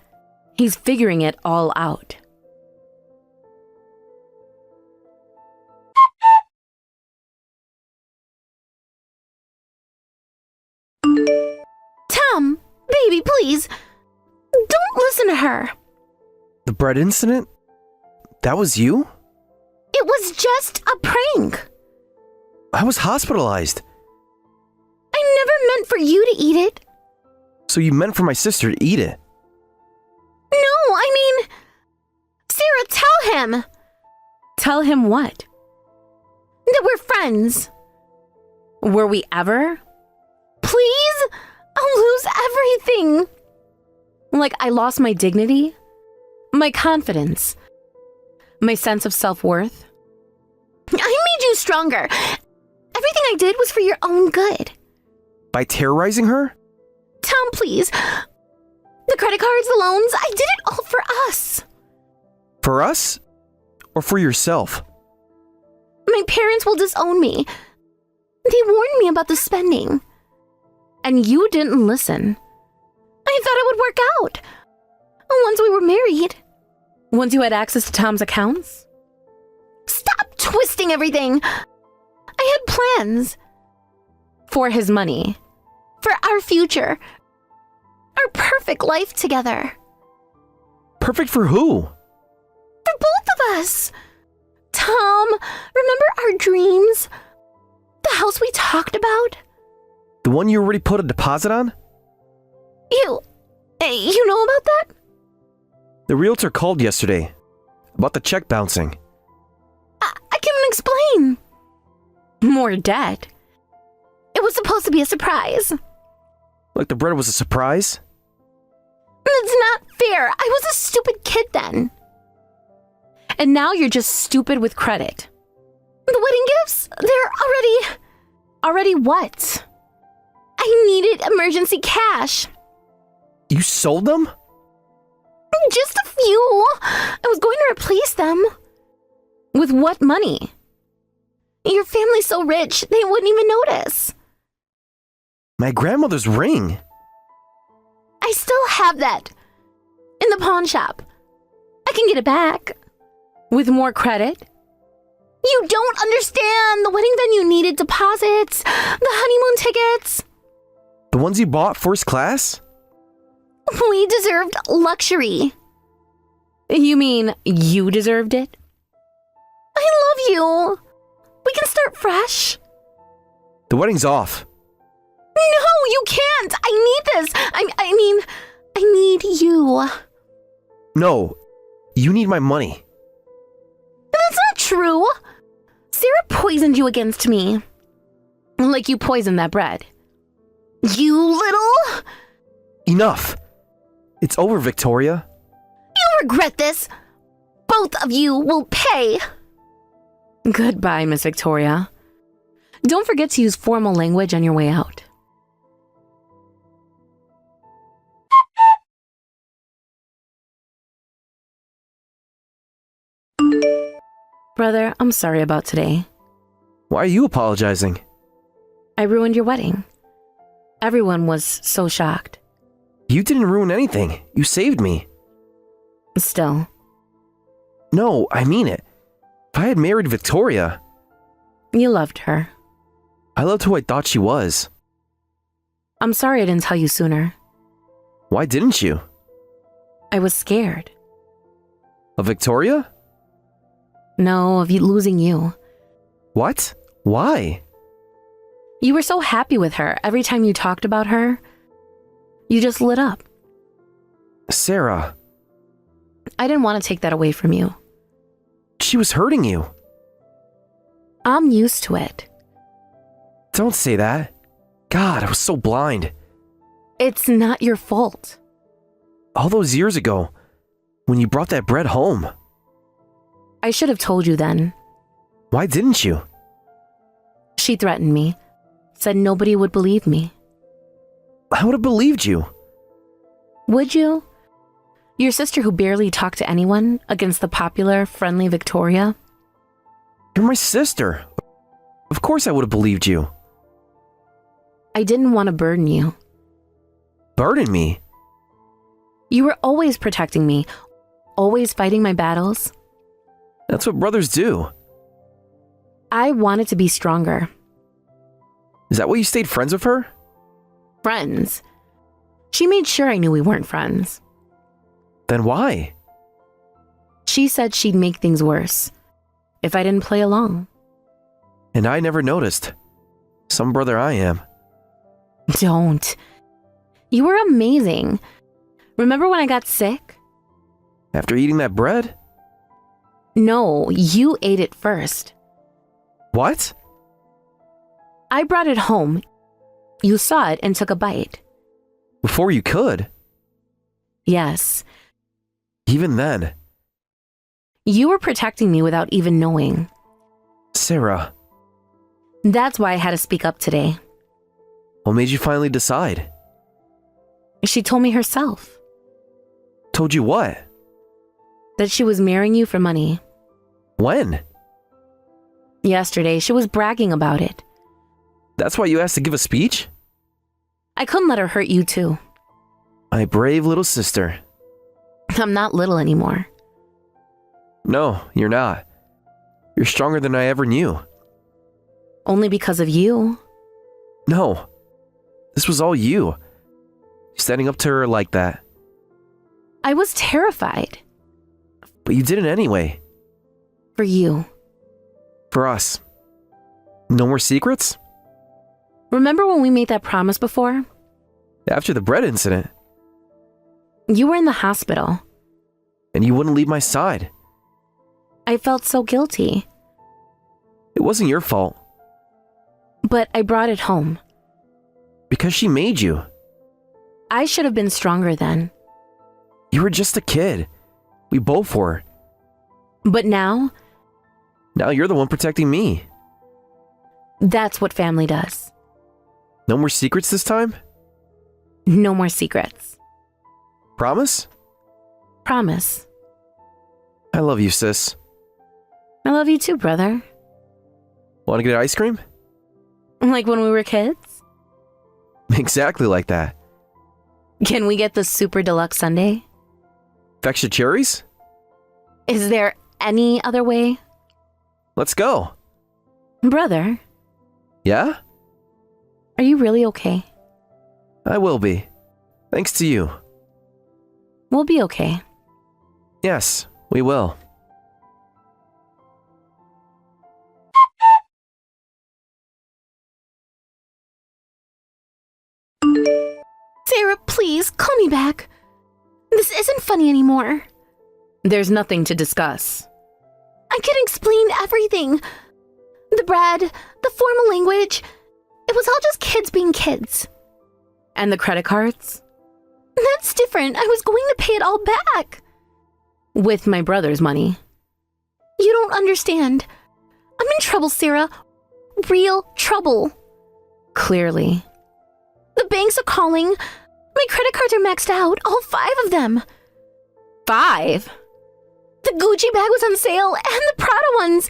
He's figuring it all out. Tom, baby, please. Don't listen to her. The bread incident? That was you? It was just a prank. I was hospitalized. I never meant for you to eat it. So you meant for my sister to eat it? No, I mean... Sarah, tell him. Tell him what? That we're friends. Were we ever? Please? I'll lose everything. Like I lost my dignity? My confidence? My sense of self-worth? I made you stronger. Everything I did was for your own good. By terrorizing her? Tom, please. The credit cards, the loans, I did it all for us. For us? Or for yourself? My parents will disown me. They warned me about the spending. And you didn't listen. I thought it would work out. Once we were married. Once you had access to Tom's accounts? Stop twisting everything. I had plans. For his money. For our future. Our perfect life together. Perfect for who? For both of us. Tom, remember our dreams? The house we talked about? The one you already put a deposit on? You know about that? The realtor called yesterday about the check bouncing. I can explain. More debt? It was supposed to be a surprise. Like the bread was a surprise? It's not fair. I was a stupid kid then. And now you're just stupid with credit. The wedding gifts, they're already... Already what? I needed emergency cash. You sold them? Just a few. I was going to replace them. With what money? Your family's so rich, they wouldn't even notice. My grandmother's ring. I still have that. In the pawn shop. I can get it back. With more credit? You don't understand. The wedding venue needed deposits. The honeymoon tickets. The ones you bought first class? We deserved luxury. You mean you deserved it? I love you. We can start fresh. The wedding's off. No, you can't. I need this. I need you. No, you need my money. That's not true. Sarah poisoned you against me. Like you poisoned that bread. You little... Enough! It's over, Victoria. You'll regret this. Both of you will pay. Goodbye, Miss Victoria. Don't forget to use formal language on your way out. Brother, I'm sorry about today. Why are you apologizing? I ruined your wedding. Everyone was so shocked. You didn't ruin anything. You saved me. Still. No, I mean it. If I had married Victoria... You loved her. I loved who I thought she was. I'm sorry I didn't tell you sooner. Why didn't you? I was scared. Of Victoria? No, of losing you. What? Why? You were so happy with her every time you talked about her. You just lit up. Sarah. I didn't want to take that away from you. She was hurting you. I'm used to it. Don't say that. God, I was so blind. It's not your fault. All those years ago, when you brought that bread home. I should have told you then. Why didn't you? She threatened me. Said nobody would believe me. I would have believed you. Would you? Your sister who barely talked to anyone against the popular, friendly Victoria? You're my sister. Of course I would have believed you. I didn't want to burden you. Burden me? You were always protecting me, always fighting my battles. That's what brothers do. I wanted to be stronger. Is that why you stayed friends with her? Friends. She made sure I knew we weren't friends. Then why? She said she'd make things worse if I didn't play along. And I never noticed. Some brother I am. Don't. You were amazing. Remember when I got sick? After eating that bread? No, you ate it first. What? I brought it home. You saw it and took a bite. Before you could? Yes. Even then? You were protecting me without even knowing. Sarah. That's why I had to speak up today. What made you finally decide? She told me herself. Told you what? That she was marrying you for money. When? Yesterday, she was bragging about it. That's why you asked to give a speech? I couldn't let her hurt you too. My brave little sister. I'm not little anymore. No, you're not. You're stronger than I ever knew. Only because of you. No. This was all you. Standing up to her like that. I was terrified. But you did it anyway. For you. For us. No more secrets? Remember when we made that promise before? After the bread incident. You were in the hospital. And you wouldn't leave my side. I felt so guilty. It wasn't your fault. But I brought it home. Because she made you. I should have been stronger then. You were just a kid. We both were. But now? Now you're the one protecting me. That's what family does. No more secrets this time? No more secrets. Promise? Promise. I love you, sis. I love you too, brother. Want to get ice cream? Like when we were kids? Exactly like that. Can we get the super deluxe sundae? Fectia cherries? Is there any other way? Let's go. Brother, Yeah? are you really okay? I will be. Thanks to you. We'll be okay. Yes, we will. Sarah, please, call me back. This isn't funny anymore. There's nothing to discuss. I can explain everything. The bread, the formal language. It was all just kids being kids. And the credit cards? That's different. I was going to pay it all back. With my brother's money. You don't understand. I'm in trouble, Sarah. Real trouble. Clearly. The banks are calling. My credit cards are maxed out, all 5 of them. 5? The Gucci bag was on sale, and the Prada ones.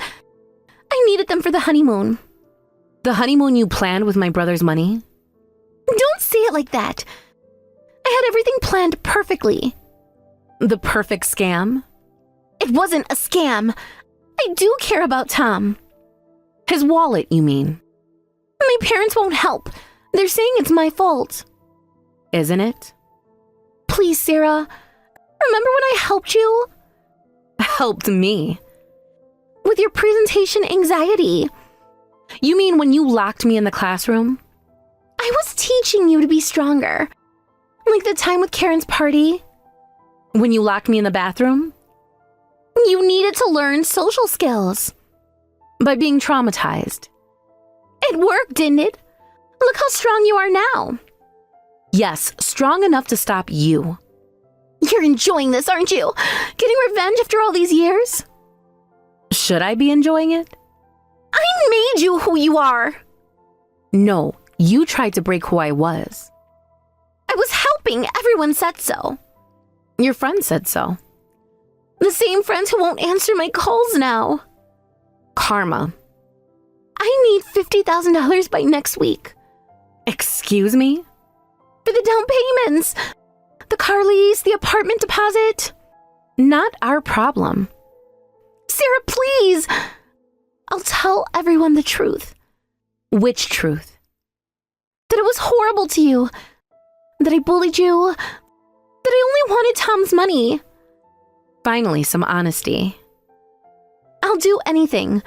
I needed them for the honeymoon. The honeymoon you planned with my brother's money? Don't say it like that. I had everything planned perfectly. The perfect scam? It wasn't a scam. I do care about Tom. His wallet, you mean? My parents won't help. They're saying it's my fault. Isn't it? Please, Sarah. Remember when I helped you? Helped me? With your presentation anxiety. You mean when you locked me in the classroom? I was teaching you to be stronger. Like the time with Karen's party. When you locked me in the bathroom? You needed to learn social skills. By being traumatized. It worked, didn't it? Look how strong you are now. Yes, strong enough to stop you. You're enjoying this, aren't you? Getting revenge after all these years? Should I be enjoying it? I made you who you are. No, you tried to break who I was. I was helping. Everyone said so. Your friend said so. The same friends who won't answer my calls now. Karma. I need $50,000 by next week. Excuse me? For the down payments. The car lease, the apartment deposit. Not our problem. Sarah, please. I'll tell everyone the truth. Which truth? That it was horrible to you. That I bullied you. That I only wanted Tom's money. Finally, some honesty. I'll do anything.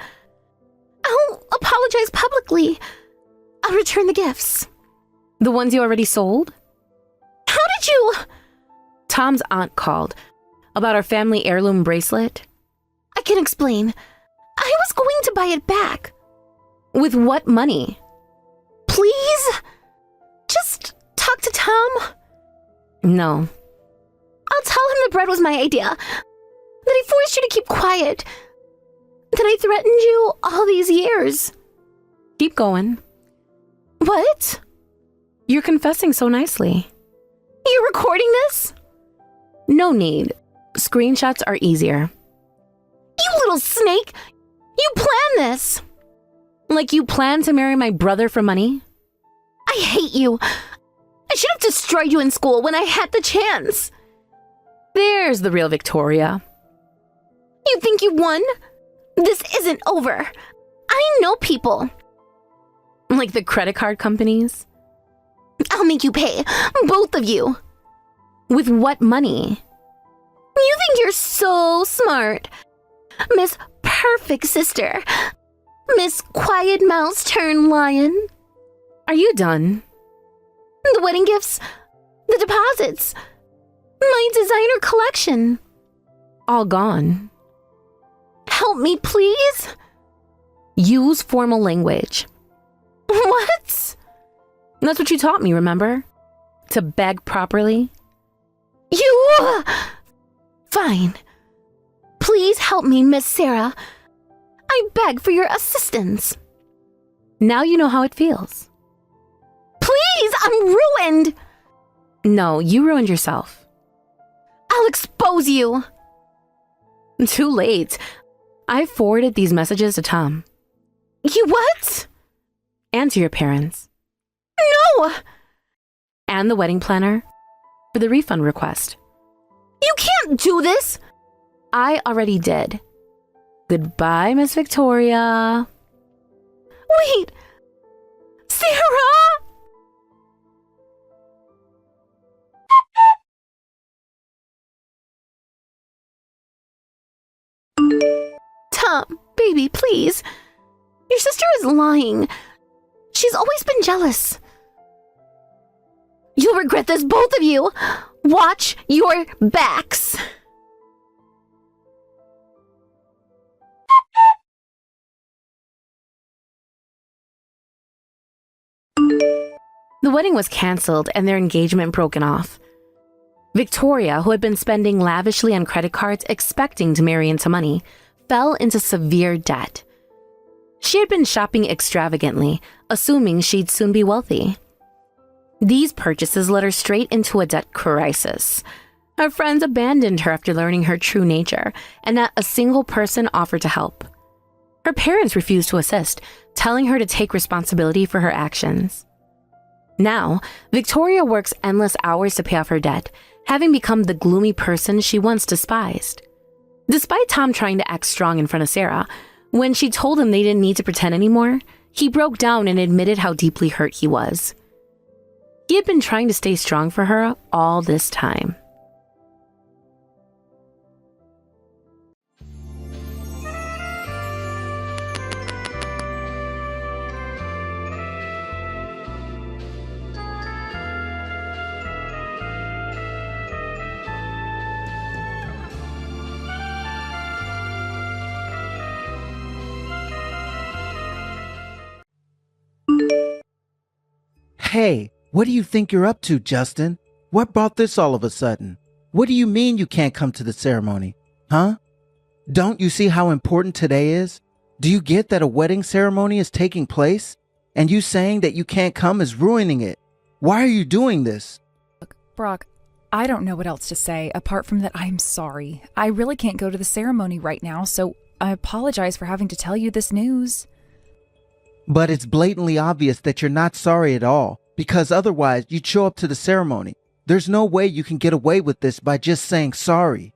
I'll apologize publicly. I'll return the gifts. The ones you already sold? How did you? Tom's aunt called about our family heirloom bracelet. I can explain. I was going to buy it back. With what money? Please? Just talk to Tom. No. I'll tell him the bread was my idea. That I forced you to keep quiet. That I threatened you all these years. Keep going. What? You're confessing so nicely. You're recording this? No need. Screenshots are easier. You little snake! You planned this! Like you plan to marry my brother for money? I hate you. I should have destroyed you in school when I had the chance. There's the real Victoria. You think you won? This isn't over. I know people. Like the credit card companies? I'll make you pay. Both of you. With what money? You think you're so smart. Miss Perfect Sister. Miss Quiet Mouse turned Lion. Are you done? The wedding gifts. The deposits. My designer collection. All gone. Help me, please. Use formal language. What? That's what you taught me, remember? To beg properly. You... Fine. Please help me, Miss Sarah. I beg for your assistance. Now you know how it feels. Please, I'm ruined. No, you ruined yourself. I'll expose you. Too late. I forwarded these messages to Tom. You what? And to your parents. No! And the wedding planner for the refund request. You can't do this! I already did. Goodbye, Miss Victoria. Wait! Sarah! Tom, baby, please. Your sister is lying. She's always been jealous. You'll regret this, both of you. Watch your backs. The wedding was canceled and their engagement broken off. Victoria, who had been spending lavishly on credit cards expecting to marry into money, fell into severe debt. She had been shopping extravagantly, assuming she'd soon be wealthy. These purchases led her straight into a debt crisis. Her friends abandoned her after learning her true nature, and not a single person offered to help. Her parents refused to assist, telling her to take responsibility for her actions. Now, Victoria works endless hours to pay off her debt, having become the gloomy person she once despised. Despite Tom trying to act strong in front of Sarah, when she told him they didn't need to pretend anymore, he broke down and admitted how deeply hurt he was. He had been trying to stay strong for her all this time. Hey, what do you think you're up to, Justin? What brought this all of a sudden? What do you mean you can't come to the ceremony? Huh? Don't you see how important today is? Do you get that a wedding ceremony is taking place? And you saying that you can't come is ruining it. Why are you doing this? Brock, I don't know what else to say apart from that I'm sorry. I really can't go to the ceremony right now, so I apologize for having to tell you this news. But it's blatantly obvious that you're not sorry at all, because otherwise you'd show up to the ceremony. There's no way you can get away with this by just saying sorry.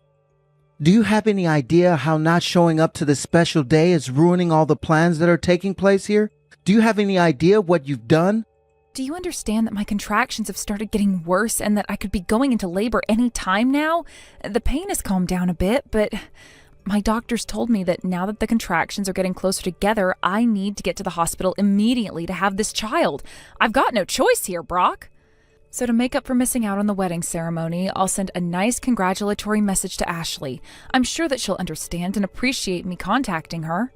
Do you have any idea how not showing up to this special day is ruining all the plans that are taking place here? Do you have any idea what you've done? Do you understand that my contractions have started getting worse and that I could be going into labor any time now? The pain has calmed down a bit, but my doctors told me that now that the contractions are getting closer together, I need to get to the hospital immediately to have this child. I've got no choice here, Brock. So to make up for missing out on the wedding ceremony, I'll send a nice congratulatory message to Ashley. I'm sure that she'll understand and appreciate me contacting her.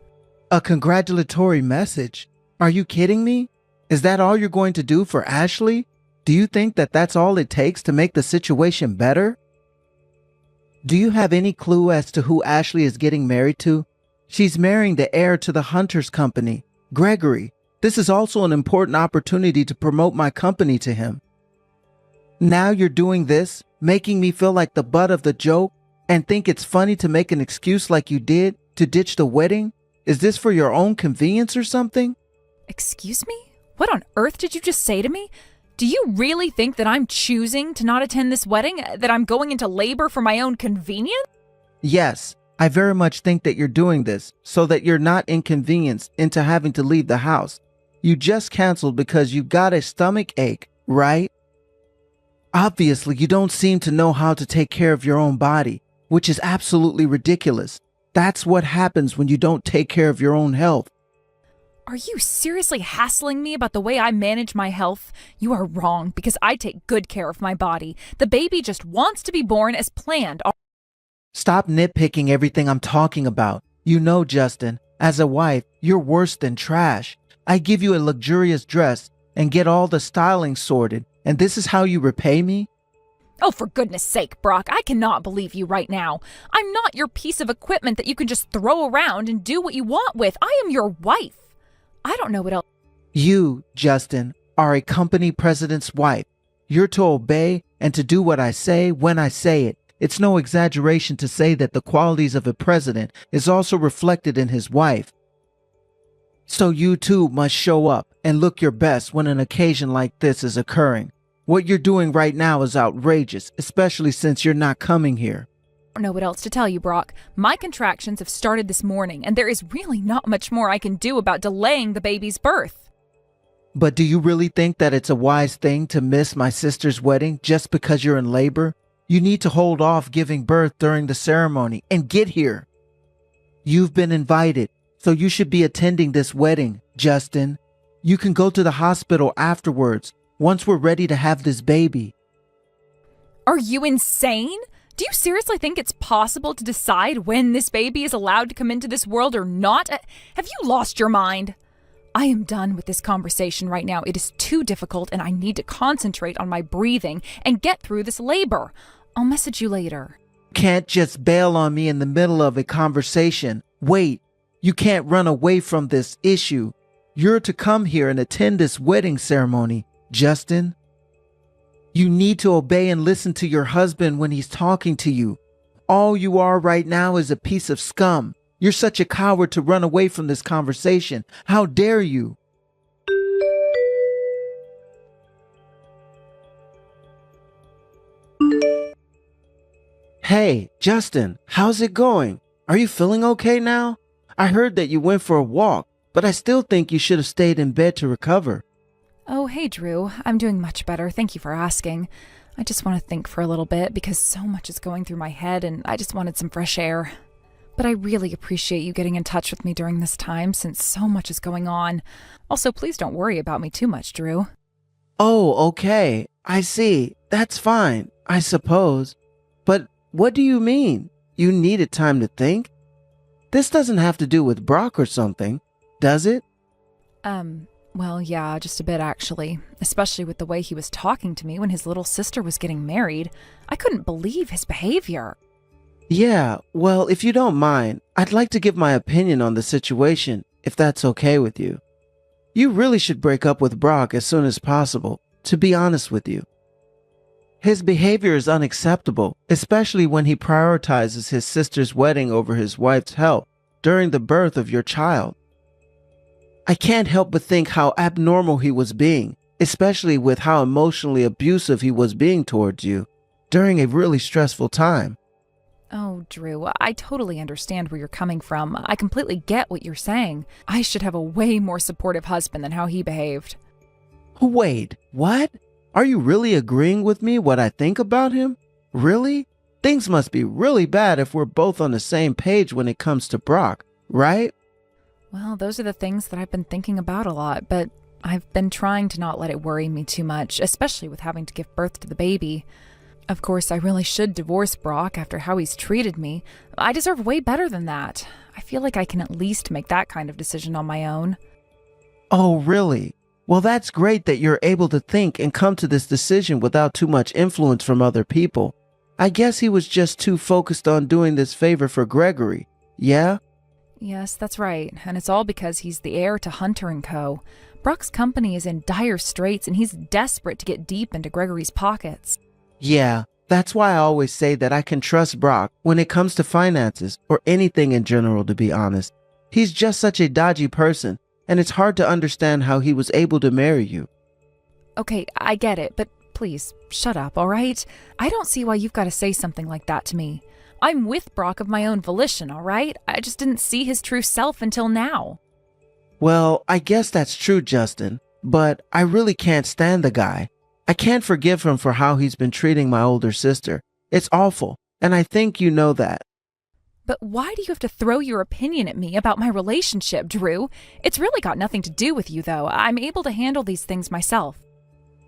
A congratulatory message? Are you kidding me? Is that all you're going to do for Ashley? Do you think that that's all it takes to make the situation better? Do you have any clue as to who Ashley is getting married to? She's marrying the heir to the Hunters Company, Gregory. This is also an important opportunity to promote my company to him. Now you're doing this, making me feel like the butt of the joke, and think it's funny to make an excuse like you did to ditch the wedding? Is this for your own convenience or something? Excuse me? What on earth did you just say to me? Do you really think that I'm choosing to not attend this wedding? That I'm going into labor for my own convenience? Yes, I very much think that you're doing this so that you're not inconvenienced into having to leave the house. You just canceled because you got a stomach ache, right? Obviously, you don't seem to know how to take care of your own body, which is absolutely ridiculous. That's what happens when you don't take care of your own health. Are you seriously hassling me about the way I manage my health? You are wrong, because I take good care of my body. The baby just wants to be born as planned. Stop nitpicking everything I'm talking about. You know, Justin, as a wife, you're worse than trash. I give you a luxurious dress and get all the styling sorted, and this is how you repay me? Oh, for goodness sake, Brock, I cannot believe you right now. I'm not your piece of equipment that you can just throw around and do what you want with. I am your wife. I don't know what else. You, Justin, are a company president's wife. You're to obey and to do what I say when I say it. It's no exaggeration to say that the qualities of a president is also reflected in his wife. So you too must show up and look your best when an occasion like this is occurring. What you're doing right now is outrageous, especially since you're not coming here. I don't know what else to tell you, Brock. My contractions have started this morning, and there is really not much more I can do about delaying the baby's birth. But do you really think that it's a wise thing to miss my sister's wedding just because you're in labor? You need to hold off giving birth during the ceremony and get here. You've been invited, so you should be attending this wedding, Justin. You can go to the hospital afterwards, once we're ready to have this baby. Are you insane? Do you seriously think it's possible to decide when this baby is allowed to come into this world or not? Have you lost your mind? I am done with this conversation right now. It is too difficult and I need to concentrate on my breathing and get through this labor. I'll message you later. Can't just bail on me in the middle of a conversation. Wait, you can't run away from this issue. You're to come here and attend this wedding ceremony, Justin. You need to obey and listen to your husband when he's talking to you. All you are right now is a piece of scum. You're such a coward to run away from this conversation. How dare you? Hey, Justin, how's it going? Are you feeling okay now? I heard that you went for a walk, but I still think you should have stayed in bed to recover. Oh, hey, Drew. I'm doing much better. Thank you for asking. I just want to think for a little bit because so much is going through my head and I just wanted some fresh air. But I really appreciate you getting in touch with me during this time since so much is going on. Also, please don't worry about me too much, Drew. Oh, okay. I see. That's fine, I suppose. But what do you mean? You needed time to think? This doesn't have to do with Brock or something, does it? Well, yeah, just a bit actually. Especially with the way he was talking to me when his little sister was getting married. I couldn't believe his behavior. Yeah, well, if you don't mind, I'd like to give my opinion on the situation, if that's okay with you. You really should break up with Brock as soon as possible, to be honest with you. His behavior is unacceptable, especially when he prioritizes his sister's wedding over his wife's health during the birth of your child. I can't help but think how abnormal he was being, especially with how emotionally abusive he was being towards you during a really stressful time. Oh, Drew, I totally understand where you're coming from. I completely get what you're saying. I should have a way more supportive husband than how he behaved. Wait, what? Are you really agreeing with me what I think about him? Really? Things must be really bad if we're both on the same page when it comes to Brock, right? Well, those are the things that I've been thinking about a lot, but I've been trying to not let it worry me too much, especially with having to give birth to the baby. Of course, I really should divorce Brock after how he's treated me. I deserve way better than that. I feel like I can at least make that kind of decision on my own. Oh, really? Well, that's great that you're able to think and come to this decision without too much influence from other people. I guess he was just too focused on doing this favor for Gregory, yeah? Yes, that's right, and it's all because he's the heir to Hunter & Co. Brock's company is in dire straits and he's desperate to get deep into Gregory's pockets. Yeah, that's why I always say that I can trust Brock when it comes to finances or anything in general, to be honest. He's just such a dodgy person, and it's hard to understand how he was able to marry you. Okay, I get it, but please, shut up, all right? I don't see why you've got to say something like that to me. I'm with Brock of my own volition, all right? I just didn't see his true self until now. Well, I guess that's true, Justin, but I really can't stand the guy. I can't forgive him for how he's been treating my older sister. It's awful, and I think you know that. But why do you have to throw your opinion at me about my relationship, Drew? It's really got nothing to do with you, though. I'm able to handle these things myself.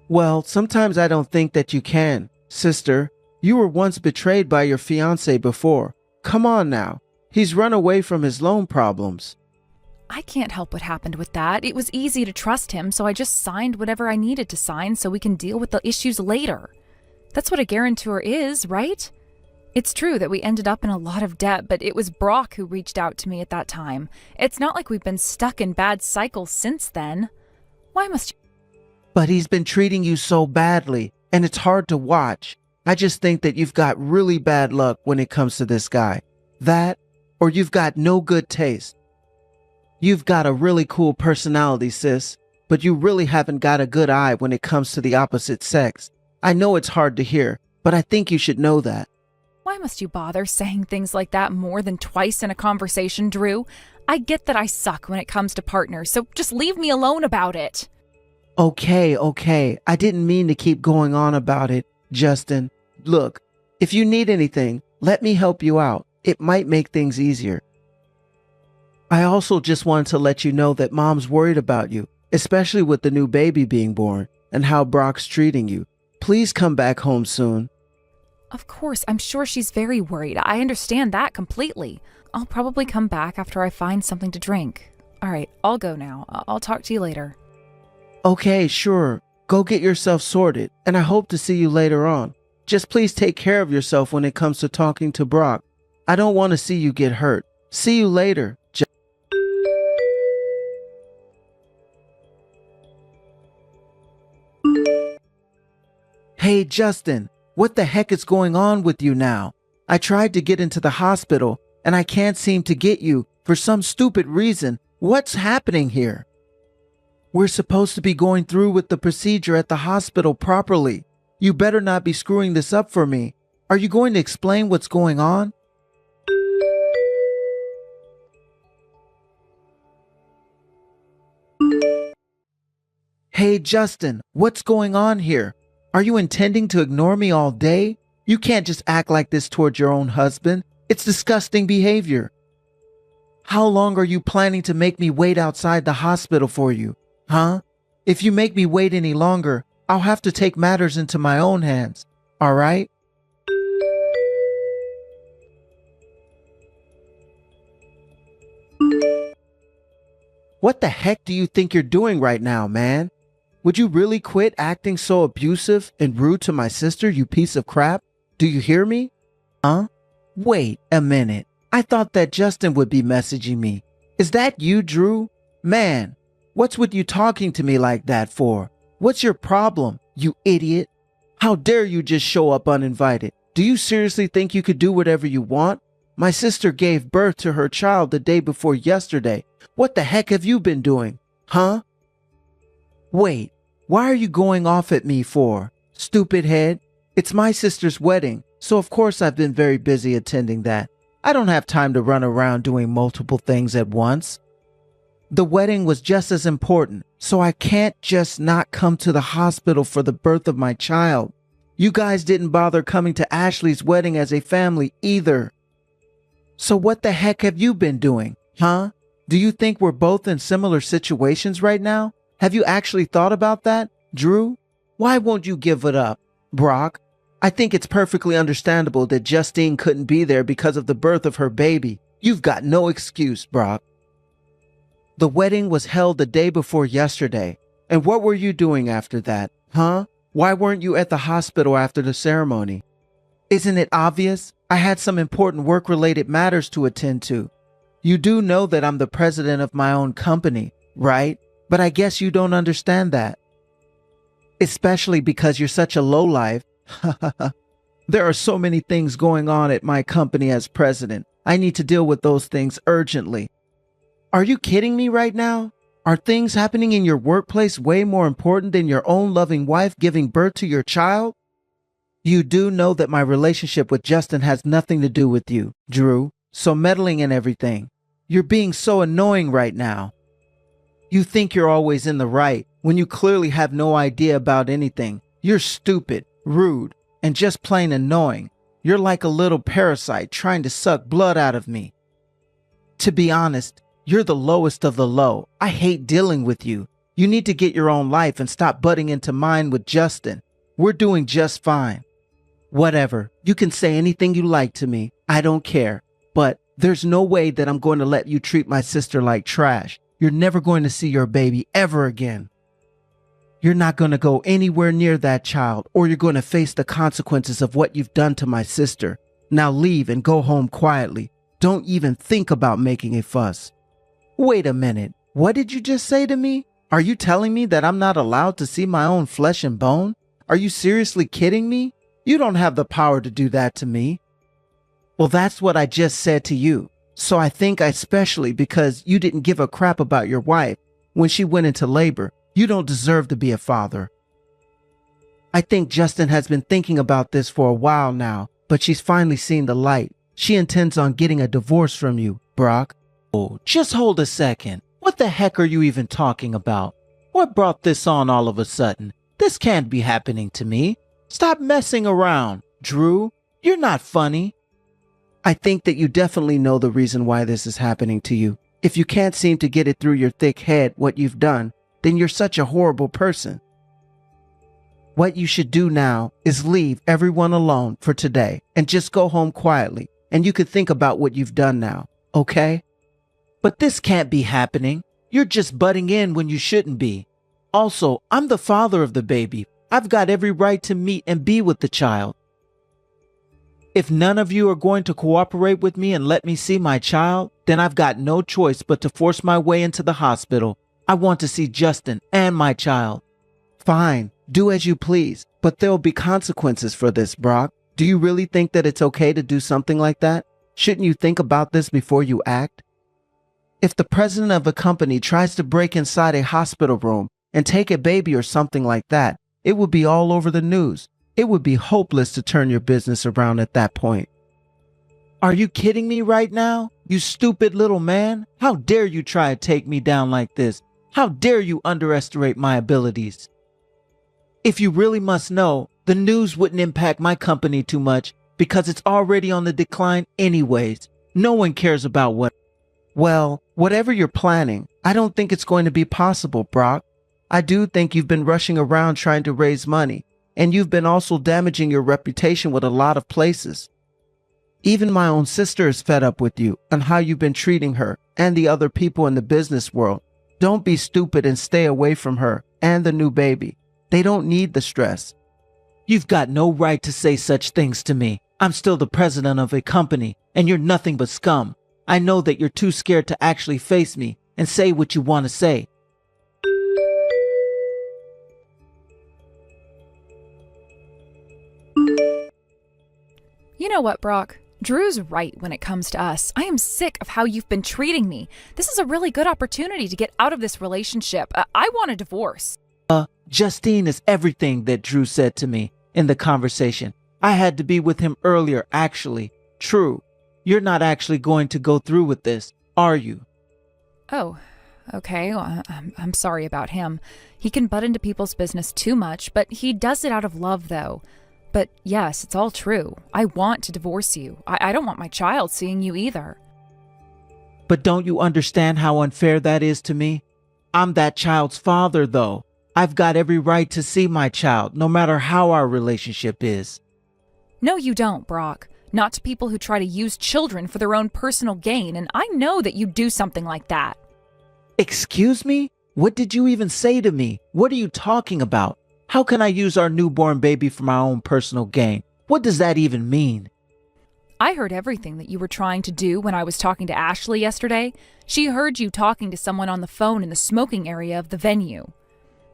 Well, sometimes I don't think that you can, sister. You were once betrayed by your fiancé before. Come on now. He's run away from his loan problems. I can't help what happened with that. It was easy to trust him, so I just signed whatever I needed to sign so we can deal with the issues later. That's what a guarantor is, right? It's true that we ended up in a lot of debt, but it was Brock who reached out to me at that time. It's not like we've been stuck in bad cycles since then. Why must you... But he's been treating you so badly, and it's hard to watch. I just think that you've got really bad luck when it comes to this guy. That, or you've got no good taste. You've got a really cool personality, sis, but you really haven't got a good eye when it comes to the opposite sex. I know it's hard to hear, but I think you should know that. Why must you bother saying things like that more than twice in a conversation, Drew? I get that I suck when it comes to partners, so just leave me alone about it. Okay. I didn't mean to keep going on about it, Justin. Look, if you need anything, let me help you out. It might make things easier. I also just wanted to let you know that Mom's worried about you, especially with the new baby being born and how Brock's treating you. Please come back home soon. Of course, I'm sure she's very worried. I understand that completely. I'll probably come back after I find something to drink. All right, I'll go now. I'll talk to you later. Okay, sure. Go get yourself sorted, and I hope to see you later on. Just please take care of yourself when it comes to talking to Brock. I don't want to see you get hurt. See you later. Hey, Justin, what the heck is going on with you now? I tried to get into the hospital, and I can't seem to get you for some stupid reason. What's happening here? We're supposed to be going through with the procedure at the hospital properly. You better not be screwing this up for me. Are you going to explain what's going on? Hey, Justin, what's going on here? Are you intending to ignore me all day? You can't just act like this towards your own husband. It's disgusting behavior. How long are you planning to make me wait outside the hospital for you? Huh? If you make me wait any longer, I'll have to take matters into my own hands. All right? What the heck do you think you're doing right now, man? Would you really quit acting so abusive and rude to my sister, you piece of crap? Do you hear me? Huh? Wait a minute. I thought that Justin would be messaging me. Is that you, Drew? Man, what's with you talking to me like that for? What's your problem, you idiot? How dare you just show up uninvited? Do you seriously think you could do whatever you want? My sister gave birth to her child the day before yesterday. What the heck have you been doing? Huh? Wait, why are you going off at me for? Stupid head. It's my sister's wedding, so of course I've been very busy attending that. I don't have time to run around doing multiple things at once. The wedding was just as important, so I can't just not come to the hospital for the birth of my child. You guys didn't bother coming to Ashley's wedding as a family either. So what the heck have you been doing, huh? Do you think we're both in similar situations right now? Have you actually thought about that, Drew? Why won't you give it up, Brock? I think it's perfectly understandable that Justine couldn't be there because of the birth of her baby. You've got no excuse, Brock. The wedding was held the day before yesterday. And what were you doing after that, huh? Why weren't you at the hospital after the ceremony? Isn't it obvious? I had some important work-related matters to attend to. You do know that I'm the president of my own company, right? But I guess you don't understand that. Especially because you're such a lowlife. There are so many things going on at my company as president. I need to deal with those things urgently. Are you kidding me right now? Are things happening in your workplace way more important than your own loving wife giving birth to your child? You do know that my relationship with Justin has nothing to do with you, Drew. So meddling in everything. You're being so annoying right now. You think you're always in the right when you clearly have no idea about anything. You're stupid, rude, and just plain annoying. You're like a little parasite trying to suck blood out of me. To be honest, you're the lowest of the low. I hate dealing with you. You need to get your own life and stop butting into mine with Justin. We're doing just fine. Whatever. You can say anything you like to me. I don't care. But there's no way that I'm going to let you treat my sister like trash. You're never going to see your baby ever again. You're not going to go anywhere near that child, or you're going to face the consequences of what you've done to my sister. Now leave and go home quietly. Don't even think about making a fuss. Wait a minute. What did you just say to me? Are you telling me that I'm not allowed to see my own flesh and bone? Are you seriously kidding me? You don't have the power to do that to me. Well, that's what I just said to you. So I think especially because you didn't give a crap about your wife when she went into labor, you don't deserve to be a father. I think Justin has been thinking about this for a while now, but she's finally seen the light. She intends on getting a divorce from you, Brock. Oh, just hold a second. What the heck are you even talking about? What brought this on all of a sudden? This can't be happening to me. Stop messing around, Drew. You're not funny. I think that you definitely know the reason why this is happening to you. If you can't seem to get it through your thick head what you've done, then you're such a horrible person. What you should do now is leave everyone alone for today and just go home quietly, and you could think about what you've done now, okay? But this can't be happening. You're just butting in when you shouldn't be. Also, I'm the father of the baby. I've got every right to meet and be with the child. If none of you are going to cooperate with me and let me see my child, then I've got no choice but to force my way into the hospital. I want to see Justin and my child. Fine, do as you please, but there'll be consequences for this, Brock. Do you really think that it's okay to do something like that? Shouldn't you think about this before you act? If the president of a company tries to break inside a hospital room and take a baby or something like that, it would be all over the news. It would be hopeless to turn your business around at that point. Are you kidding me right now? You stupid little man? How dare you try to take me down like this? How dare you underestimate my abilities? If you really must know, the news wouldn't impact my company too much because it's already on the decline anyways. No one cares about whatever you're planning. I don't think it's going to be possible, Brock. I do think you've been rushing around trying to raise money, and you've been also damaging your reputation with a lot of places. Even my own sister is fed up with you and how you've been treating her and the other people in the business world. Don't be stupid and stay away from her and the new baby. They don't need the stress. You've got no right to say such things to me. I'm still the president of a company, and you're nothing but scum. I know that you're too scared to actually face me and say what you want to say. You know what, Brock? Drew's right when it comes to us. I am sick of how you've been treating me. This is a really good opportunity to get out of this relationship. I want a divorce. Justine is everything that Drew said to me in the conversation. I had to be with him earlier, actually. True. You're not actually going to go through with this, are you? Oh, okay. Well, I'm sorry about him. He can butt into people's business too much, but he does it out of love, though. But yes, it's all true. I want to divorce you. I don't want my child seeing you either. But don't you understand how unfair that is to me? I'm that child's father, though. I've got every right to see my child, no matter how our relationship is. No, you don't, Brock. Not to people who try to use children for their own personal gain, and I know that you do something like that. Excuse me? What did you even say to me? What are you talking about? How can I use our newborn baby for my own personal gain? What does that even mean? I heard everything that you were trying to do when I was talking to Ashley yesterday. She heard you talking to someone on the phone in the smoking area of the venue.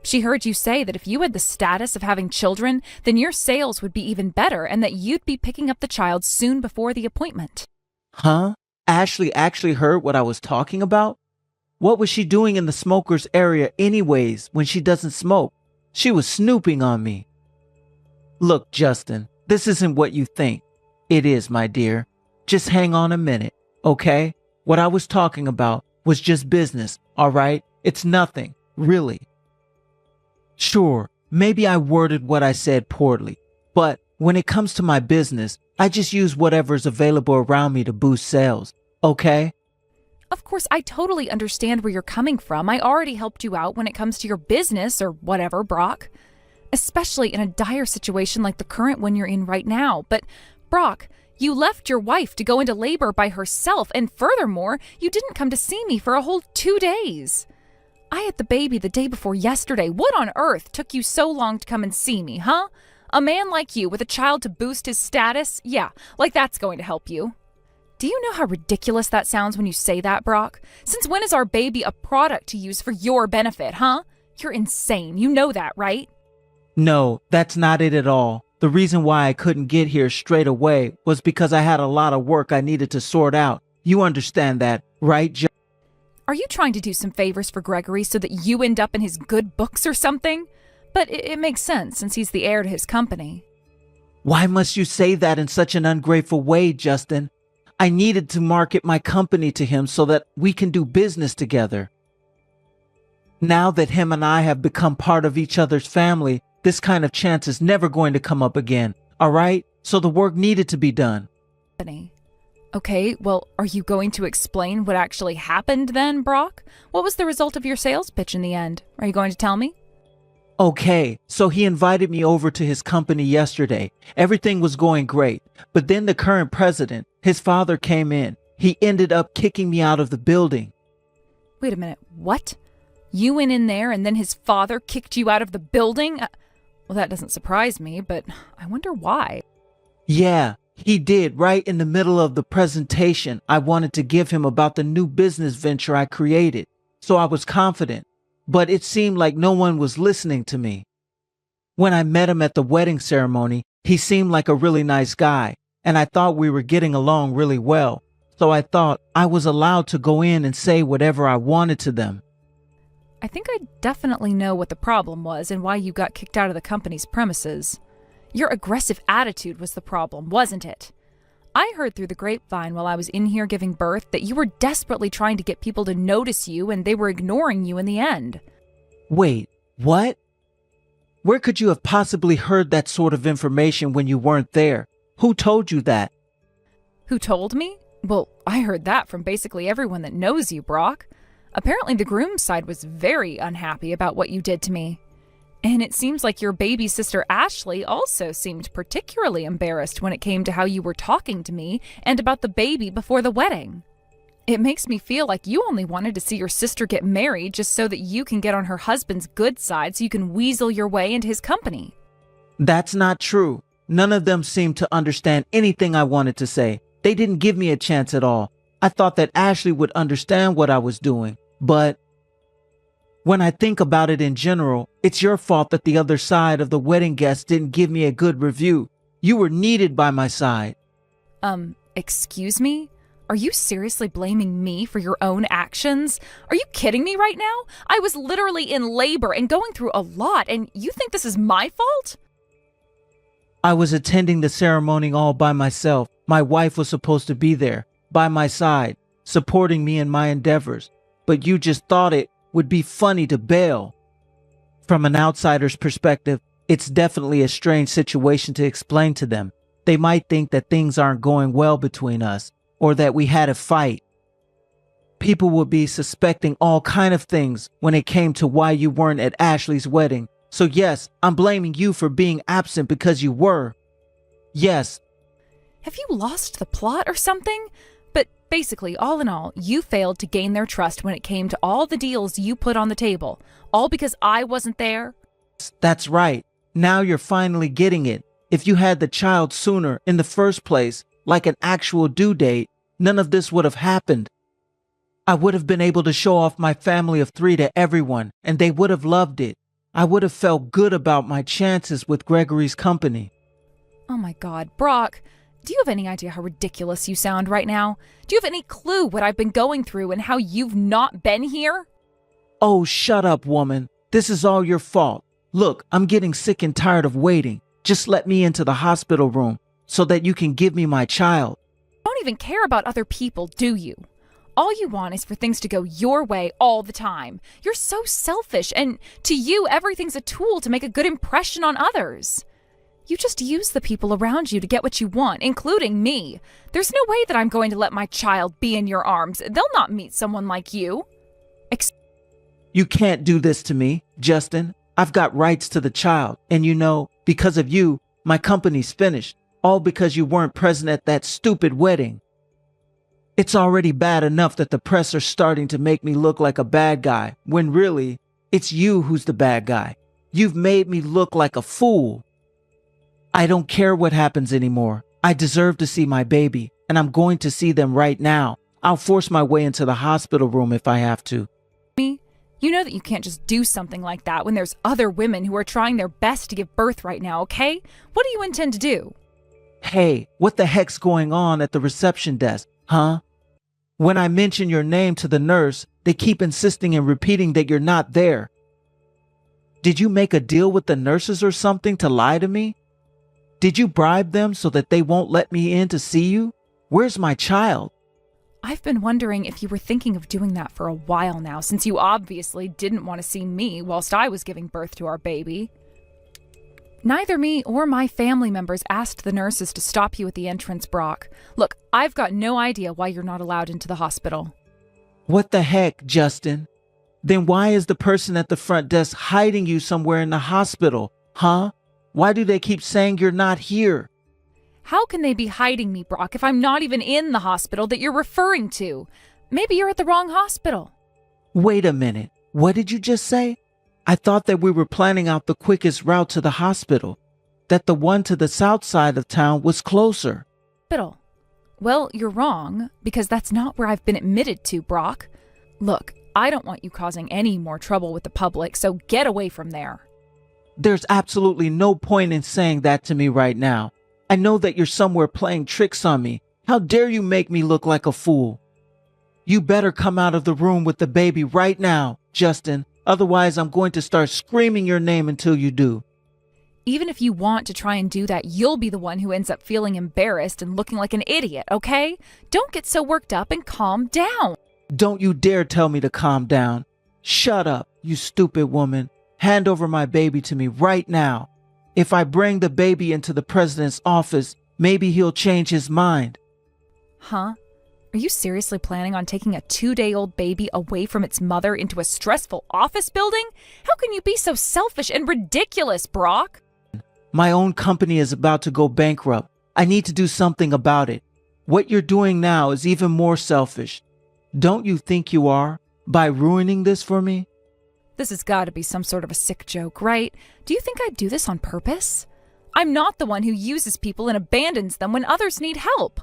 She heard you say that if you had the status of having children, then your sales would be even better and that you'd be picking up the child soon before the appointment. Huh? Ashley actually heard what I was talking about? What was she doing in the smokers area anyways when she doesn't smoke? She was snooping on me. Look, Justin, this isn't what you think. It is, my dear. Just hang on a minute, okay? What I was talking about was just business, all right? It's nothing, really. Sure, maybe I worded what I said poorly, but when it comes to my business, I just use whatever's available around me to boost sales, okay? Of course, I totally understand where you're coming from. I already helped you out when it comes to your business or whatever, Brock. Especially in a dire situation like the current one you're in right now. But, Brock, you left your wife to go into labor by herself, and furthermore, you didn't come to see me for a whole 2 days. I had the baby the day before yesterday. What on earth took you so long to come and see me, huh? A man like you with a child to boost his status? Yeah, like that's going to help you. Do you know how ridiculous that sounds when you say that, Brock? Since when is our baby a product to use for your benefit, huh? You're insane. You know that, right? No, that's not it at all. The reason why I couldn't get here straight away was because I had a lot of work I needed to sort out. You understand that, right, Joe? Are you trying to do some favors for Gregory so that you end up in his good books or something? But it makes sense since he's the heir to his company. Why must you say that in such an ungrateful way, Justin? I needed to market my company to him so that we can do business together. Now that him and I have become part of each other's family, this kind of chance is never going to come up again, all right? So the work needed to be done. Okay, well, are you going to explain what actually happened then, Brock? What was the result of your sales pitch in the end? Are you going to tell me? Okay, so he invited me over to his company yesterday. Everything was going great. But then the current president, his father came in. He ended up kicking me out of the building. Wait a minute, what? You went in there and then his father kicked you out of the building? Well, that doesn't surprise me, but I wonder why. Yeah, he did right in the middle of the presentation I wanted to give him about the new business venture I created. So I was confident, but it seemed like no one was listening to me. When I met him at the wedding ceremony, he seemed like a really nice guy, and I thought we were getting along really well. So I thought I was allowed to go in and say whatever I wanted to them. I think I definitely know what the problem was and why you got kicked out of the company's premises. Your aggressive attitude was the problem, wasn't it? I heard through the grapevine while I was in here giving birth that you were desperately trying to get people to notice you and they were ignoring you in the end. Wait, what? Where could you have possibly heard that sort of information when you weren't there? Who told you that? Who told me? Well, I heard that from basically everyone that knows you, Brock. Apparently the groom's side was very unhappy about what you did to me. And it seems like your baby sister Ashley also seemed particularly embarrassed when it came to how you were talking to me and about the baby before the wedding. It makes me feel like you only wanted to see your sister get married just so that you can get on her husband's good side so you can weasel your way into his company. That's not true. None of them seemed to understand anything I wanted to say. They didn't give me a chance at all. I thought that Ashley would understand what I was doing, but when I think about it in general, it's your fault that the other side of the wedding guests didn't give me a good review. You were needed by my side. Excuse me? Are you seriously blaming me for your own actions? Are you kidding me right now? I was literally in labor and going through a lot, and you think this is my fault? I was attending the ceremony all by myself. My wife was supposed to be there, by my side, supporting me in my endeavors. But you just thought it would be funny to bail. From an outsider's perspective, it's definitely a strange situation to explain to them. They might think that things aren't going well between us, or that we had a fight. People would be suspecting all kind of things when it came to why you weren't at Ashley's wedding. So yes, I'm blaming you for being absent because you were. Yes. Have you lost the plot or something? But basically, all in all, you failed to gain their trust when it came to all the deals you put on the table. All because I wasn't there? That's right. Now you're finally getting it. If you had the child sooner in the first place, like an actual due date, none of this would have happened. I would have been able to show off my family of 3 to everyone, and they would have loved it. I would have felt good about my chances with Gregory's company. Oh my God, Brock, do you have any idea how ridiculous you sound right now? Do you have any clue what I've been going through and how you've not been here? Oh, shut up, woman. This is all your fault. Look, I'm getting sick and tired of waiting. Just let me into the hospital room so that you can give me my child. You don't even care about other people, do you? All you want is for things to go your way all the time. You're so selfish, and to you, everything's a tool to make a good impression on others. You just use the people around you to get what you want, including me. There's no way that I'm going to let my child be in your arms. They'll not meet someone like you. You can't do this to me, Justin. I've got rights to the child, and you know, because of you, my company's finished. All because you weren't present at that stupid wedding. It's already bad enough that the press are starting to make me look like a bad guy, when really, it's you who's the bad guy. You've made me look like a fool. I don't care what happens anymore. I deserve to see my baby, and I'm going to see them right now. I'll force my way into the hospital room if I have to. Me? You know that you can't just do something like that when there's other women who are trying their best to give birth right now, okay? What do you intend to do? Hey, what the heck's going on at the reception desk, huh? When I mention your name to the nurse, they keep insisting and repeating that you're not there. Did you make a deal with the nurses or something to lie to me? Did you bribe them so that they won't let me in to see you? Where's my child? I've been wondering if you were thinking of doing that for a while now, since you obviously didn't want to see me whilst I was giving birth to our baby. Neither me or my family members asked the nurses to stop you at the entrance, Brock. Look, I've got no idea why you're not allowed into the hospital. What the heck, Justin? Then why is the person at the front desk hiding you somewhere in the hospital, huh? Why do they keep saying you're not here? How can they be hiding me, Brock, if I'm not even in the hospital that you're referring to? Maybe you're at the wrong hospital. Wait a minute. What did you just say? I thought that we were planning out the quickest route to the hospital, that the one to the south side of town was closer. Biddle. Well, you're wrong, because that's not where I've been admitted to, Brock. Look, I don't want you causing any more trouble with the public, so get away from there. There's absolutely no point in saying that to me right now. I know that you're somewhere playing tricks on me. How dare you make me look like a fool? You better come out of the room with the baby right now, Justin. Otherwise, I'm going to start screaming your name until you do. Even if you want to try and do that, you'll be the one who ends up feeling embarrassed and looking like an idiot, okay? Don't get so worked up and calm down. Don't you dare tell me to calm down. Shut up, you stupid woman. Hand over my baby to me right now. If I bring the baby into the president's office, maybe he'll change his mind. Huh? Are you seriously planning on taking a 2-day-old baby away from its mother into a stressful office building? How can you be so selfish and ridiculous, Brock? My own company is about to go bankrupt. I need to do something about it. What you're doing now is even more selfish. Don't you think you are, by ruining this for me? This has got to be some sort of a sick joke, right? Do you think I'd do this on purpose? I'm not the one who uses people and abandons them when others need help.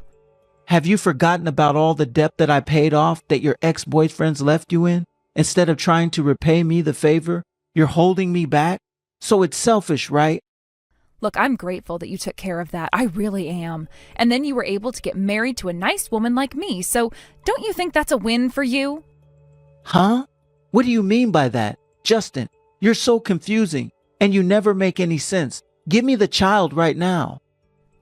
Have you forgotten about all the debt that I paid off that your ex-boyfriends left you in? Instead of trying to repay me the favor, you're holding me back? So it's selfish, right? Look, I'm grateful that you took care of that. I really am. And then you were able to get married to a nice woman like me, so don't you think that's a win for you? Huh? What do you mean by that? Justin, you're so confusing, and you never make any sense. Give me the child right now.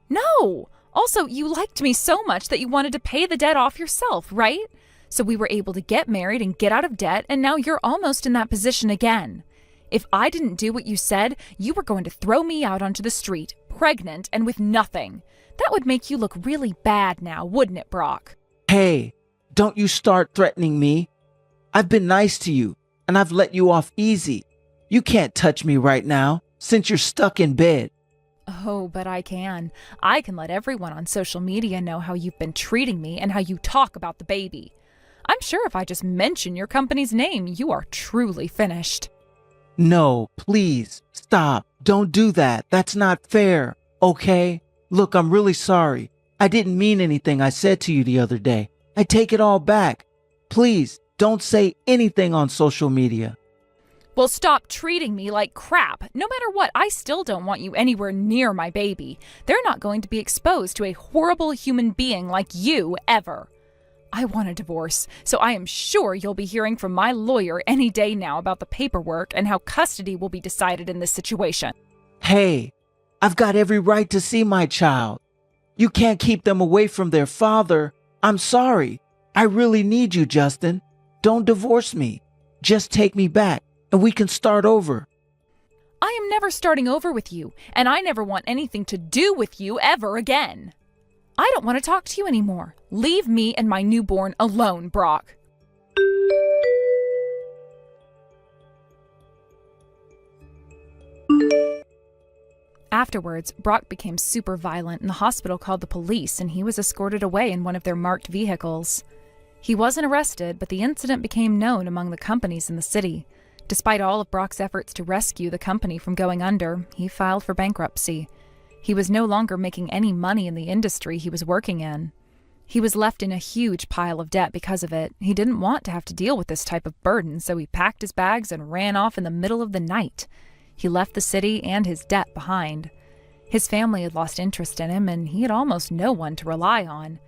No! Also, you liked me so much that you wanted to pay the debt off yourself, right? So we were able to get married and get out of debt, and now you're almost in that position again. If I didn't do what you said, you were going to throw me out onto the street, pregnant and with nothing. That would make you look really bad now, wouldn't it, Brock? Hey, don't you start threatening me. I've been nice to you, and I've let you off easy. You can't touch me right now, since you're stuck in bed. Oh, but I can. I can let everyone on social media know how you've been treating me and how you talk about the baby. I'm sure if I just mention your company's name, you are truly finished. No, please, stop. Don't do that. That's not fair, okay? Look, I'm really sorry. I didn't mean anything I said to you the other day. I take it all back. Please, don't say anything on social media. Well, stop treating me like crap. No matter what, I still don't want you anywhere near my baby. They're not going to be exposed to a horrible human being like you ever. I want a divorce, so I am sure you'll be hearing from my lawyer any day now about the paperwork and how custody will be decided in this situation. Hey, I've got every right to see my child. You can't keep them away from their father. I'm sorry. I really need you, Justin. Don't divorce me. Just take me back, and we can start over. I am never starting over with you, and I never want anything to do with you ever again. I don't want to talk to you anymore. Leave me and my newborn alone, Brock. Afterwards, Brock became super violent and the hospital called the police and he was escorted away in one of their marked vehicles. He wasn't arrested, but the incident became known among the companies in the city. Despite all of Brock's efforts to rescue the company from going under, he filed for bankruptcy. He was no longer making any money in the industry he was working in. He was left in a huge pile of debt because of it. He didn't want to have to deal with this type of burden, so he packed his bags and ran off in the middle of the night. He left the city and his debt behind. His family had lost interest in him, and he had almost no one to rely on.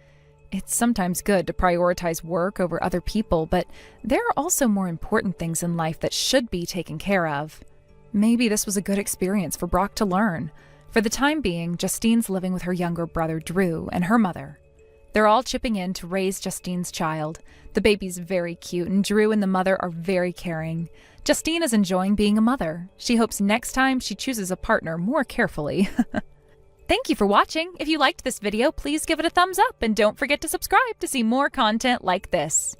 It's sometimes good to prioritize work over other people, but there are also more important things in life that should be taken care of. Maybe this was a good experience for Brock to learn. For the time being, Justine's living with her younger brother, Drew, and her mother. They're all chipping in to raise Justine's child. The baby's very cute, and Drew and the mother are very caring. Justine is enjoying being a mother. She hopes next time she chooses a partner more carefully. Thank you for watching. If you liked this video, please give it a thumbs up, and don't forget to subscribe to see more content like this.